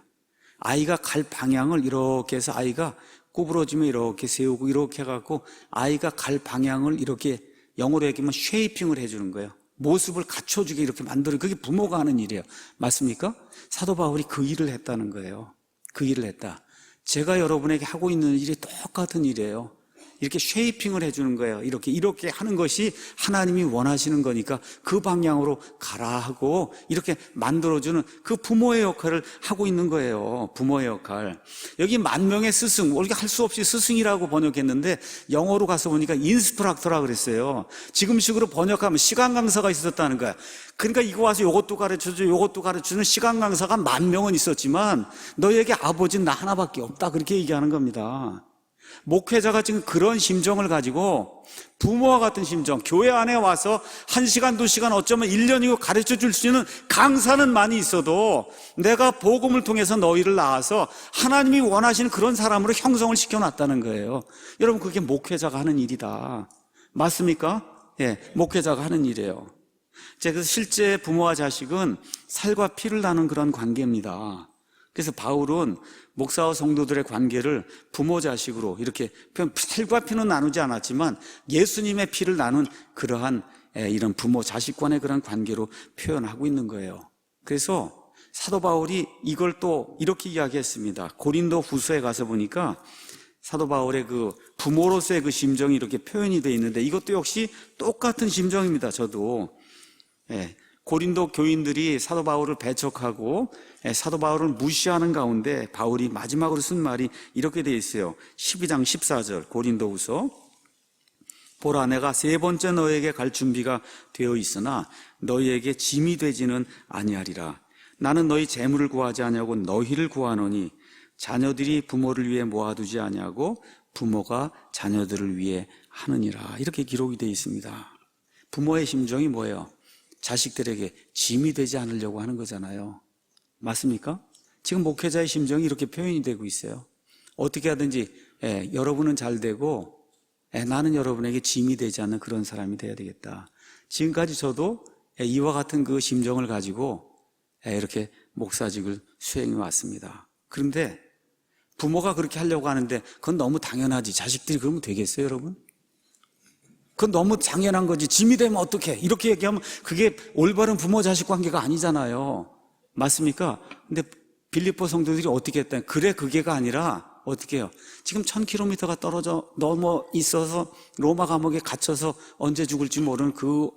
아이가 갈 방향을 이렇게 해서 아이가 구부러지면 이렇게 세우고 이렇게 해갖고 아이가 갈 방향을 이렇게 영어로 얘기하면 쉐이핑을 해주는 거예요. 모습을 갖춰주게 이렇게 만들어. 그게 부모가 하는 일이에요. 맞습니까? 사도 바울이 그 일을 했다는 거예요. 그 일을 했다. 제가 여러분에게 하고 있는 일이 똑같은 일이에요. 이렇게 쉐이핑을 해주는 거예요. 이렇게 하는 것이 하나님이 원하시는 거니까 그 방향으로 가라 하고 이렇게 만들어주는 그 부모의 역할을 하고 있는 거예요. 부모의 역할. 여기 만명의 스승, 우리가 할 수 없이 스승이라고 번역했는데 영어로 가서 보니까 인스트럭터라 그랬어요. 지금식으로 번역하면 시간 강사가 있었다는 거야. 그러니까 이거 와서 이것도 가르쳐줘, 이것도 가르쳐주는 시간 강사가 10,000명은 있었지만 너희에게 아버지는 나 하나밖에 없다, 그렇게 얘기하는 겁니다. 목회자가 지금 그런 심정을 가지고 부모와 같은 심정, 교회 안에 와서 1시간, 2시간, 어쩌면 1년이고 가르쳐 줄 수 있는 강사는 많이 있어도 내가 복음을 통해서 너희를 낳아서 하나님이 원하시는 그런 사람으로 형성을 시켜놨다는 거예요. 여러분, 그게 목회자가 하는 일이다. 맞습니까? 예, 목회자가 하는 일이에요. 그래서 실제 부모와 자식은 살과 피를 나눈 그런 관계입니다. 그래서 바울은 목사와 성도들의 관계를 부모 자식으로 이렇게 살과 피는 나누지 않았지만 예수님의 피를 나눈 그러한 이런 부모 자식 간의 그런 관계로 표현하고 있는 거예요. 그래서 사도 바울이 이걸 또 이렇게 이야기했습니다. 고린도 후서에 가서 보니까 사도 바울의 그 부모로서의 그 심정이 이렇게 표현이 되어 있는데 이것도 역시 똑같은 심정입니다. 저도 고린도 교인들이 사도 바울을 배척하고 사도 바울을 무시하는 가운데 바울이 마지막으로 쓴 말이 이렇게 되어 있어요. 12장 14절 고린도후서, 보라, 내가 3번째 너에게 갈 준비가 되어 있으나 너희에게 짐이 되지는 아니하리라. 나는 너희 재물을 구하지 아니하고 너희를 구하노니 자녀들이 부모를 위해 모아두지 아니하고 부모가 자녀들을 위해 하느니라. 이렇게 기록이 되어 있습니다. 부모의 심정이 뭐예요? 자식들에게 짐이 되지 않으려고 하는 거잖아요. 맞습니까? 지금 목회자의 심정이 이렇게 표현이 되고 있어요. 어떻게 하든지 여러분은 잘 되고 나는 여러분에게 짐이 되지 않는 그런 사람이 되어야 되겠다. 지금까지 저도 이와 같은 그 심정을 가지고 이렇게 목사직을 수행해 왔습니다. 그런데 부모가 그렇게 하려고 하는데 그건 너무 당연하지. 자식들이 그러면 되겠어요, 여러분? 그건 너무 당연한 거지. 짐이 되면 어떡해? 이렇게 얘기하면 그게 올바른 부모 자식 관계가 아니잖아요. 맞습니까? 근데 빌립보 성도들이 어떻게 했다? 그래, 그게가 아니라 어떻게 해요? 지금 1000km가 떨어져 넘어 있어서 로마 감옥에 갇혀서 언제 죽을지 모르는 그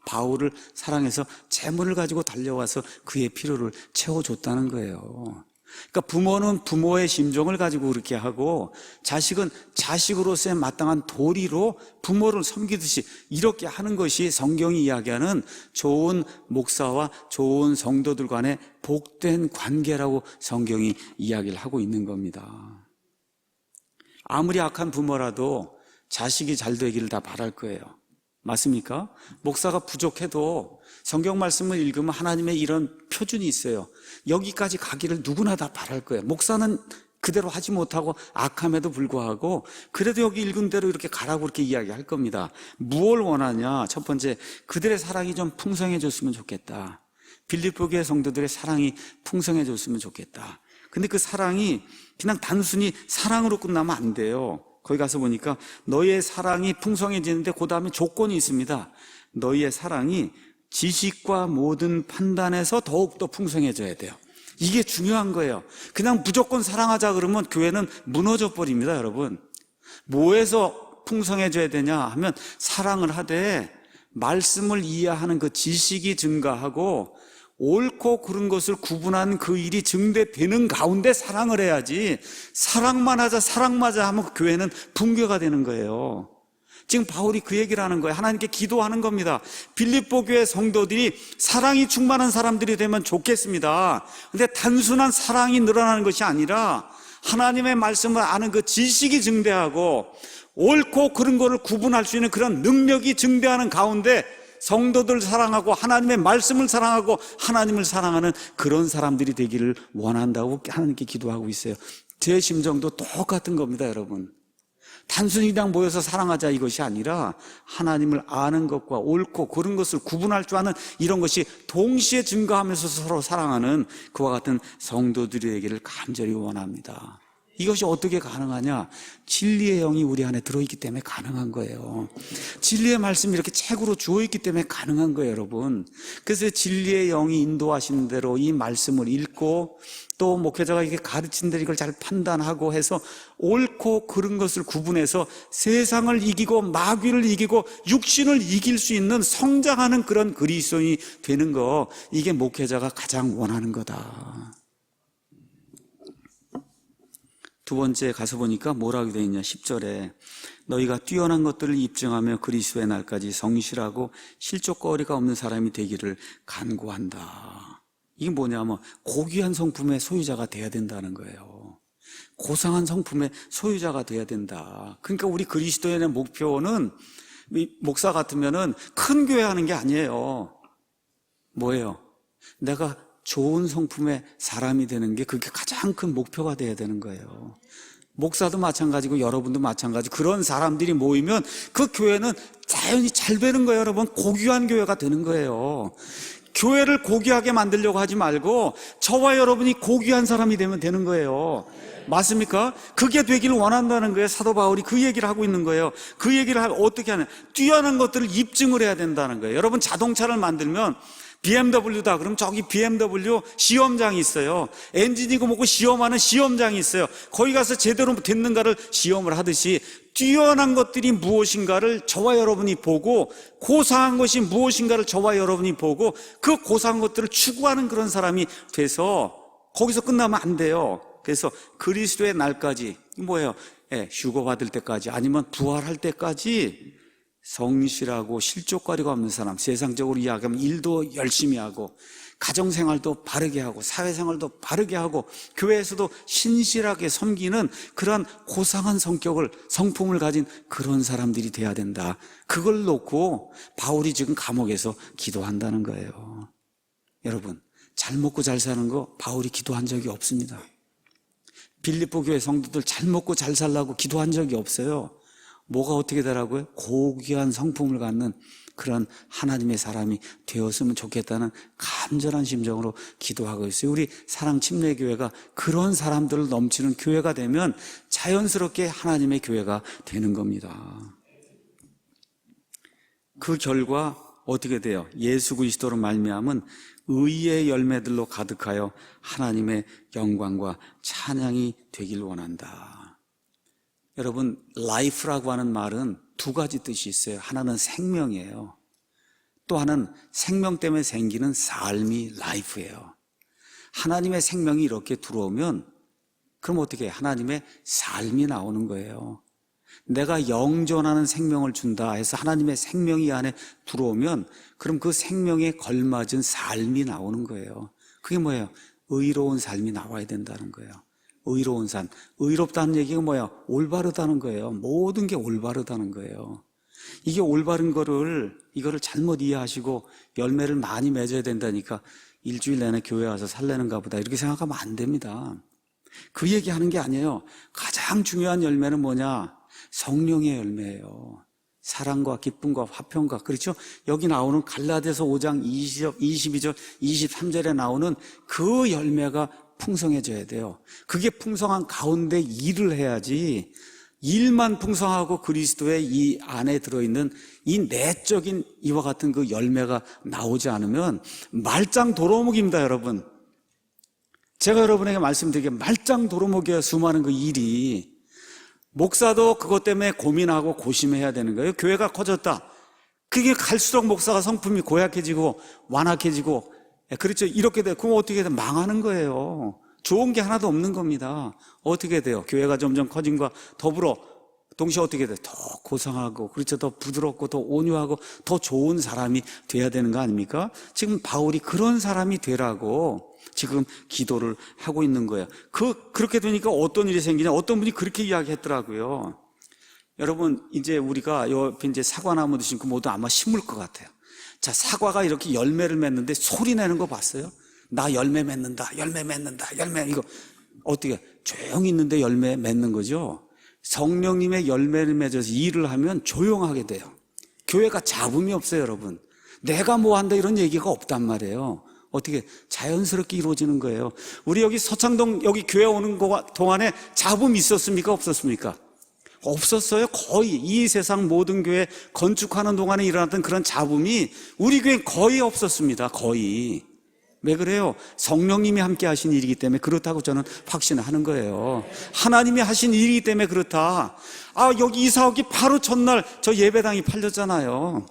바울을 사랑해서 재물을 가지고 달려와서 그의 필요를 채워줬다는 거예요. 그러니까 부모는 부모의 심정을 가지고 그렇게 하고 자식은 자식으로서의 마땅한 도리로 부모를 섬기듯이 이렇게 하는 것이 성경이 이야기하는 좋은 목사와 좋은 성도들 간의 복된 관계라고 성경이 이야기를 하고 있는 겁니다. 아무리 악한 부모라도 자식이 잘 되기를 다 바랄 거예요. 맞습니까? 목사가 부족해도 성경 말씀을 읽으면 하나님의 이런 표준이 있어요. 여기까지 가기를 누구나 다 바랄 거예요. 목사는 그대로 하지 못하고 악함에도 불구하고 그래도 여기 읽은 대로 이렇게 가라고 그렇게 이야기할 겁니다. 무엇을 원하냐? 첫 번째, 그들의 사랑이 좀 풍성해졌으면 좋겠다. 빌립보 교회 성도들의 사랑이 풍성해졌으면 좋겠다. 근데 그 사랑이 그냥 단순히 사랑으로 끝나면 안 돼요. 거기 가서 보니까 너희의 사랑이 풍성해지는데 그 다음에 조건이 있습니다. 너희의 사랑이 지식과 모든 판단에서 더욱더 풍성해져야 돼요. 이게 중요한 거예요. 그냥 무조건 사랑하자 그러면 교회는 무너져 버립니다, 여러분. 뭐에서 풍성해져야 되냐 하면 사랑을 하되 말씀을 이해하는 그 지식이 증가하고 옳고 그른 것을 구분하는 그 일이 증대되는 가운데 사랑을 해야지 사랑만 하면 교회는 붕괴가 되는 거예요. 지금 바울이 그 얘기를 하는 거예요. 하나님께 기도하는 겁니다. 빌립보 교회 성도들이 사랑이 충만한 사람들이 되면 좋겠습니다. 근데 단순한 사랑이 늘어나는 것이 아니라 하나님의 말씀을 아는 그 지식이 증대하고 옳고 그른 것을 구분할 수 있는 그런 능력이 증대하는 가운데 성도들 사랑하고 하나님의 말씀을 사랑하고 하나님을 사랑하는 그런 사람들이 되기를 원한다고 하나님께 기도하고 있어요. 제 심정도 똑같은 겁니다, 여러분. 단순히 그냥 모여서 사랑하자 이것이 아니라 하나님을 아는 것과 옳고 그런 것을 구분할 줄 아는 이런 것이 동시에 증가하면서 서로 사랑하는 그와 같은 성도들이 되기를 간절히 원합니다. 이것이 어떻게 가능하냐? 진리의 영이 우리 안에 들어있기 때문에 가능한 거예요. 진리의 말씀이 이렇게 책으로 주어있기 때문에 가능한 거예요, 여러분. 그래서 진리의 영이 인도하시는 대로 이 말씀을 읽고 또 목회자가 이게 가르친 대로 이걸 잘 판단하고 해서 옳고 그른 것을 구분해서 세상을 이기고 마귀를 이기고 육신을 이길 수 있는 성장하는 그런 그리스도인이 되는 거, 이게 목회자가 가장 원하는 거다. 두 번째 가서 보니까 뭐라고 되어 있냐, 10절에 너희가 뛰어난 것들을 입증하며 그리스도의 날까지 성실하고 실족거리가 없는 사람이 되기를 간구한다. 이게 뭐냐면 고귀한 성품의 소유자가 돼야 된다는 거예요. 고상한 성품의 소유자가 돼야 된다. 그러니까 우리 그리스도인의 목표는, 목사 같으면은 큰 교회 하는 게 아니에요. 뭐예요? 내가 좋은 성품의 사람이 되는 게 그게 가장 큰 목표가 돼야 되는 거예요. 목사도 마찬가지고 여러분도 마찬가지. 그런 사람들이 모이면 그 교회는 자연히 잘 되는 거예요, 여러분. 고귀한 교회가 되는 거예요. 교회를 고귀하게 만들려고 하지 말고 저와 여러분이 고귀한 사람이 되면 되는 거예요. 맞습니까? 그게 되기를 원한다는 거예요. 사도 바울이 그 얘기를 하고 있는 거예요. 그 얘기를 어떻게 하냐? 뛰어난 것들을 입증을 해야 된다는 거예요. 여러분, 자동차를 만들면 BMW다 그럼 저기 BMW 시험장이 있어요. 엔진이고 뭐고 시험하는 시험장이 있어요. 거기 가서 제대로 됐는가를 시험을 하듯이 뛰어난 것들이 무엇인가를 저와 여러분이 보고, 고상한 것이 무엇인가를 저와 여러분이 보고 그 고상한 것들을 추구하는 그런 사람이 돼서 거기서 끝나면 안 돼요. 그래서 그리스도의 날까지, 뭐예요? 휴거 받을 때까지, 아니면 부활할 때까지 성실하고 실족거리가 없는 사람, 세상적으로 이야기하면 일도 열심히 하고 가정생활도 바르게 하고 사회생활도 바르게 하고 교회에서도 신실하게 섬기는 그러한 고상한 성품을 가진 그런 사람들이 돼야 된다. 그걸 놓고 바울이 지금 감옥에서 기도한다는 거예요. 여러분, 잘 먹고 잘 사는 거 바울이 기도한 적이 없습니다. 빌립보 교회 성도들 잘 먹고 잘 살라고 기도한 적이 없어요. 뭐가 어떻게 되라고요? 고귀한 성품을 갖는 그런 하나님의 사람이 되었으면 좋겠다는 간절한 심정으로 기도하고 있어요. 우리 사랑침례교회가 그런 사람들을 넘치는 교회가 되면 자연스럽게 하나님의 교회가 되는 겁니다. 그 결과 어떻게 돼요? 예수 그리스도로 말미암은 의의 열매들로 가득하여 하나님의 영광과 찬양이 되길 원한다. 여러분, life라고 하는 말은 두 가지 뜻이 있어요. 하나는 생명이에요. 또 하나는 생명 때문에 생기는 삶이 life예요. 하나님의 생명이 이렇게 들어오면 그럼 어떻게 해요? 하나님의 삶이 나오는 거예요. 내가 영존하는 생명을 준다 해서 하나님의 생명이 이 안에 들어오면 그럼 그 생명에 걸맞은 삶이 나오는 거예요. 그게 뭐예요? 의로운 삶이 나와야 된다는 거예요. 의로운 삶. 의롭다는 얘기가 뭐야? 올바르다는 거예요. 모든 게 올바르다는 거예요. 이게 올바른 이거를 잘못 이해하시고 열매를 많이 맺어야 된다니까 일주일 내내 교회 와서 살래는가 보다 이렇게 생각하면 안 됩니다. 그 얘기하는 게 아니에요. 가장 중요한 열매는 뭐냐? 성령의 열매예요. 사랑과 기쁨과 화평과, 그렇죠? 여기 나오는 갈라디아서 5장 22절, 23절에 나오는 그 열매가 풍성해져야 돼요. 그게 풍성한 가운데 일을 해야지, 일만 풍성하고 그리스도의 이 안에 들어있는 이 내적인 이와 같은 그 열매가 나오지 않으면 말짱 도루묵입니다, 여러분. 제가 여러분에게 말씀드리게 말짱 도루묵이에요. 수많은 그 일이. 목사도 그것 때문에 고민하고 고심해야 되는 거예요. 교회가 커졌다. 그게 갈수록 목사가 성품이 고약해지고 완악해지고, 그렇죠. 이렇게 돼. 그럼 어떻게 돼? 망하는 거예요. 좋은 게 하나도 없는 겁니다. 어떻게 돼요? 교회가 점점 커진과 더불어 동시에 어떻게 돼? 더 고상하고, 그렇죠. 더 부드럽고 더 온유하고 더 좋은 사람이 돼야 되는 거 아닙니까? 지금 바울이 그런 사람이 되라고 지금 기도를 하고 있는 거예요. 그렇게 되니까 어떤 일이 생기냐? 어떤 분이 그렇게 이야기했더라고요. 여러분, 이제 우리가 옆에 이제 사과나무 드신 거 모두 아마 심을 것 같아요. 자, 사과가 이렇게 열매를 맺는데 소리 내는 거 봤어요? 나 열매 맺는다, 열매 맺는다, 열매, 이거 어떻게 조용히 있는데 열매 맺는 거죠? 성령님의 열매를 맺어서 일을 하면 조용하게 돼요. 교회가 잡음이 없어요, 여러분. 내가 뭐 한다 이런 얘기가 없단 말이에요. 어떻게 자연스럽게 이루어지는 거예요. 우리 여기 서창동 여기 교회 오는 동안에 잡음이 있었습니까? 없었습니까? 없었어요. 거의 이 세상 모든 교회 건축하는 동안에 일어났던 그런 잡음이 우리 교회는 거의 없었습니다. 거의. 왜 그래요? 성령님이 함께 하신 일이기 때문에 그렇다고 저는 확신을 하는 거예요. 하나님이 하신 일이기 때문에 그렇다. 여기 이사 오기 바로 첫날 저 예배당이 팔렸잖아요.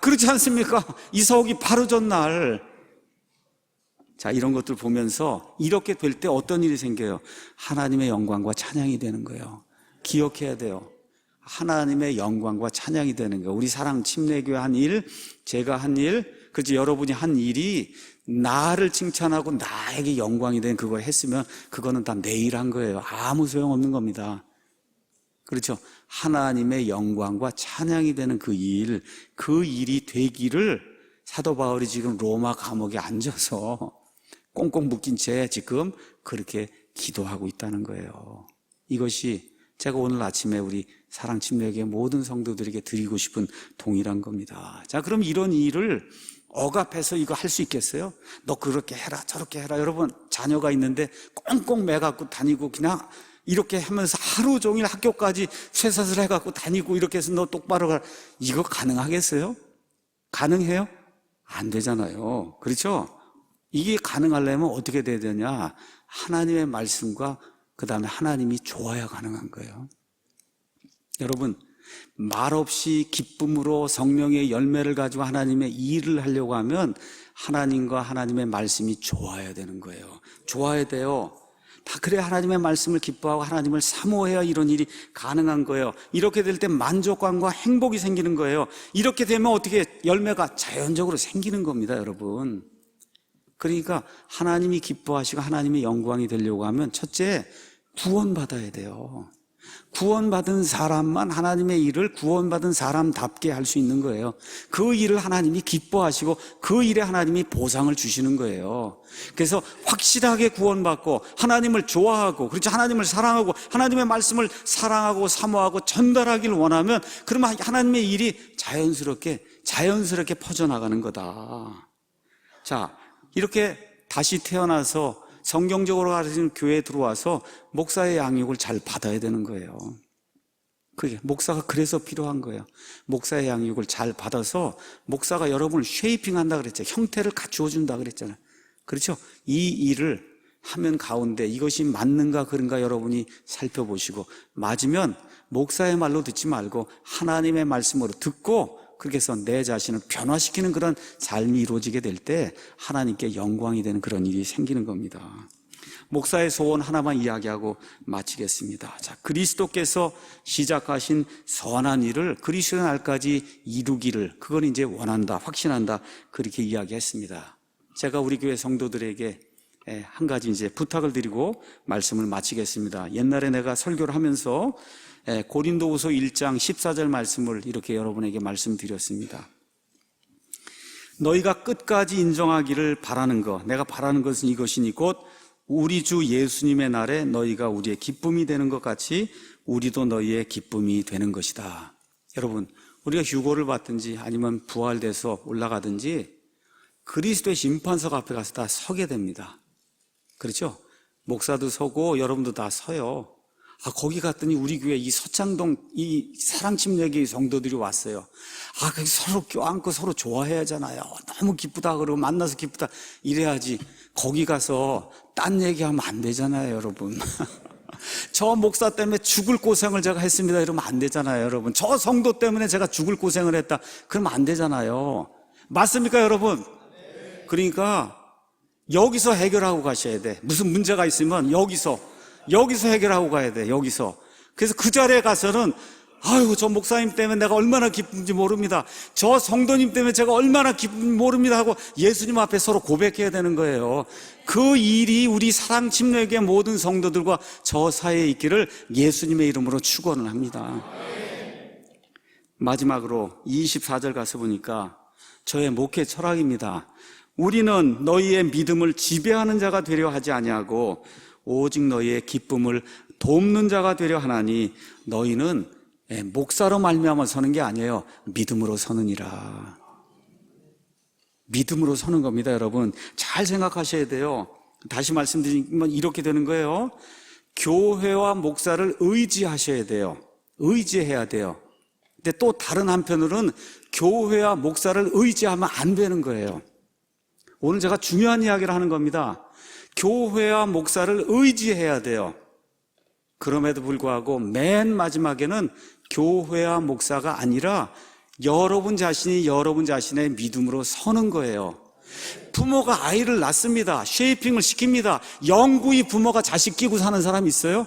그렇지 않습니까? 이사 오기 바로 전날. 자, 이런 것들 보면서 이렇게 될 때 어떤 일이 생겨요? 하나님의 영광과 찬양이 되는 거예요. 기억해야 돼요. 하나님의 영광과 찬양이 되는 거예요. 우리 사랑 침례교회 한 일, 제가 한 일, 그렇지 여러분이 한 일이 나를 칭찬하고 나에게 영광이 된 그걸 했으면 그거는 다 내일 한 거예요. 아무 소용없는 겁니다. 그렇죠? 하나님의 영광과 찬양이 되는 그 일이 되기를 사도 바울이 지금 로마 감옥에 앉아서 꽁꽁 묶인 채 지금 그렇게 기도하고 있다는 거예요. 이것이 제가 오늘 아침에 우리 사랑 침례교회 모든 성도들에게 드리고 싶은 동일한 겁니다. 자, 그럼 이런 일을 억압해서 이거 할 수 있겠어요? 너 그렇게 해라 저렇게 해라. 여러분 자녀가 있는데 꽁꽁 매갖고 다니고 그냥 이렇게 하면서 하루 종일 학교까지 쇠사슬 해갖고 다니고 이렇게 해서 너 똑바로 가라. 이거 가능하겠어요? 가능해요? 안 되잖아요. 그렇죠? 이게 가능하려면 어떻게 돼야 되냐? 하나님의 말씀과 그 다음에 하나님이 좋아야 가능한 거예요. 여러분, 말없이 기쁨으로 성령의 열매를 가지고 하나님의 일을 하려고 하면 하나님과 하나님의 말씀이 좋아야 되는 거예요. 좋아야 돼요. 다 그래야 하나님의 말씀을 기뻐하고 하나님을 사모해야 이런 일이 가능한 거예요. 이렇게 될 때 만족감과 행복이 생기는 거예요. 이렇게 되면 어떻게 열매가 자연적으로 생기는 겁니다, 여러분. 그러니까 하나님이 기뻐하시고 하나님의 영광이 되려고 하면 첫째, 구원받아야 돼요. 구원받은 사람만 하나님의 일을 구원받은 사람답게 할 수 있는 거예요. 그 일을 하나님이 기뻐하시고 그 일에 하나님이 보상을 주시는 거예요. 그래서 확실하게 구원받고 하나님을 좋아하고 그렇죠, 하나님을 사랑하고 하나님의 말씀을 사랑하고 사모하고 전달하기를 원하면 그러면 하나님의 일이 자연스럽게 퍼져나가는 거다. 자, 이렇게 다시 태어나서 성경적으로 가르치는 교회에 들어와서 목사의 양육을 잘 받아야 되는 거예요. 그게 목사가 그래서 필요한 거예요. 목사의 양육을 잘 받아서 목사가 여러분을 쉐이핑한다 그랬죠. 형태를 갖추어 준다 그랬잖아요. 그렇죠? 이 일을 하면 가운데 이것이 맞는가 그런가 여러분이 살펴보시고 맞으면 목사의 말로 듣지 말고 하나님의 말씀으로 듣고 그렇게 해서 내 자신을 변화시키는 그런 삶이 이루어지게 될 때 하나님께 영광이 되는 그런 일이 생기는 겁니다. 목사의 소원 하나만 이야기하고 마치겠습니다. 자, 그리스도께서 시작하신 선한 일을 그리스도의 날까지 이루기를 그건 이제 원한다, 확신한다 그렇게 이야기했습니다. 제가 우리 교회 성도들에게 한 가지 이제 부탁을 드리고 말씀을 마치겠습니다. 옛날에 내가 설교를 하면서 고린도후서 1장 14절 말씀을 이렇게 여러분에게 말씀드렸습니다. 너희가 끝까지 인정하기를 바라는 것, 내가 바라는 것은 이것이니 곧 우리 주 예수님의 날에 너희가 우리의 기쁨이 되는 것 같이 우리도 너희의 기쁨이 되는 것이다. 여러분, 우리가 휴고를 받든지 아니면 부활돼서 올라가든지 그리스도의 심판석 앞에 가서 다 서게 됩니다. 그렇죠? 목사도 서고 여러분도 다 서요. 거기 갔더니 우리 교회 이 서창동 이 사랑침례교회 성도들이 왔어요. 서로 껴안고 서로 좋아해야 하잖아요. 너무 기쁘다 그러고 만나서 기쁘다 이래야지. 거기 가서 딴 얘기하면 안 되잖아요, 여러분. 저 목사 때문에 죽을 고생을 제가 했습니다 이러면 안 되잖아요, 여러분. 저 성도 때문에 제가 죽을 고생을 했다 그러면 안 되잖아요. 맞습니까, 여러분? 그러니까 여기서 해결하고 가셔야 돼. 무슨 문제가 있으면 여기서 해결하고 가야 돼. 여기서. 그래서 그 자리에 가서는 아유, 저 목사님 때문에 내가 얼마나 기쁜지 모릅니다. 저 성도님 때문에 제가 얼마나 기쁜지 모릅니다 하고 예수님 앞에 서로 고백해야 되는 거예요. 그 일이 우리 사랑침례교회 모든 성도들과 저 사이에 있기를 예수님의 이름으로 축원을 합니다. 마지막으로 24절 가서 보니까 저의 목회 철학입니다. 우리는 너희의 믿음을 지배하는 자가 되려 하지 아니하고 오직 너희의 기쁨을 돕는 자가 되려 하나니 너희는 목사로 말미암아 서는 게 아니에요. 믿음으로 서느니라. 믿음으로 서는 겁니다, 여러분. 잘 생각하셔야 돼요. 다시 말씀드리면 이렇게 되는 거예요. 교회와 목사를 의지하셔야 돼요. 의지해야 돼요. 근데 또 다른 한편으로는 교회와 목사를 의지하면 안 되는 거예요. 오늘 제가 중요한 이야기를 하는 겁니다. 교회와 목사를 의지해야 돼요. 그럼에도 불구하고 맨 마지막에는 교회와 목사가 아니라 여러분 자신이 여러분 자신의 믿음으로 서는 거예요. 부모가 아이를 낳습니다. 쉐이핑을 시킵니다. 영구히 부모가 자식 끼고 사는 사람 있어요?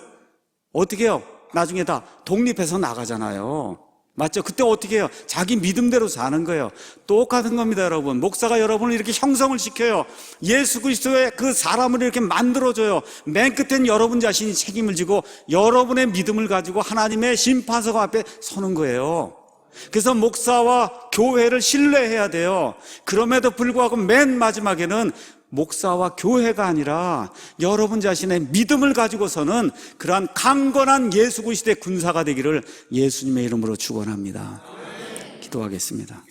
어떻게 해요? 나중에 다 독립해서 나가잖아요. 맞죠? 그때 어떻게 해요? 자기 믿음대로 사는 거예요. 똑같은 겁니다, 여러분. 목사가 여러분을 이렇게 형성을 시켜요. 예수 그리스도의 그 사람을 이렇게 만들어줘요. 맨 끝엔 여러분 자신이 책임을 지고 여러분의 믿음을 가지고 하나님의 심판석 앞에 서는 거예요. 그래서 목사와 교회를 신뢰해야 돼요. 그럼에도 불구하고 맨 마지막에는 목사와 교회가 아니라 여러분 자신의 믿음을 가지고서는 그러한 강건한 예수 그리스도의 군사가 되기를 예수님의 이름으로 축원합니다. 기도하겠습니다.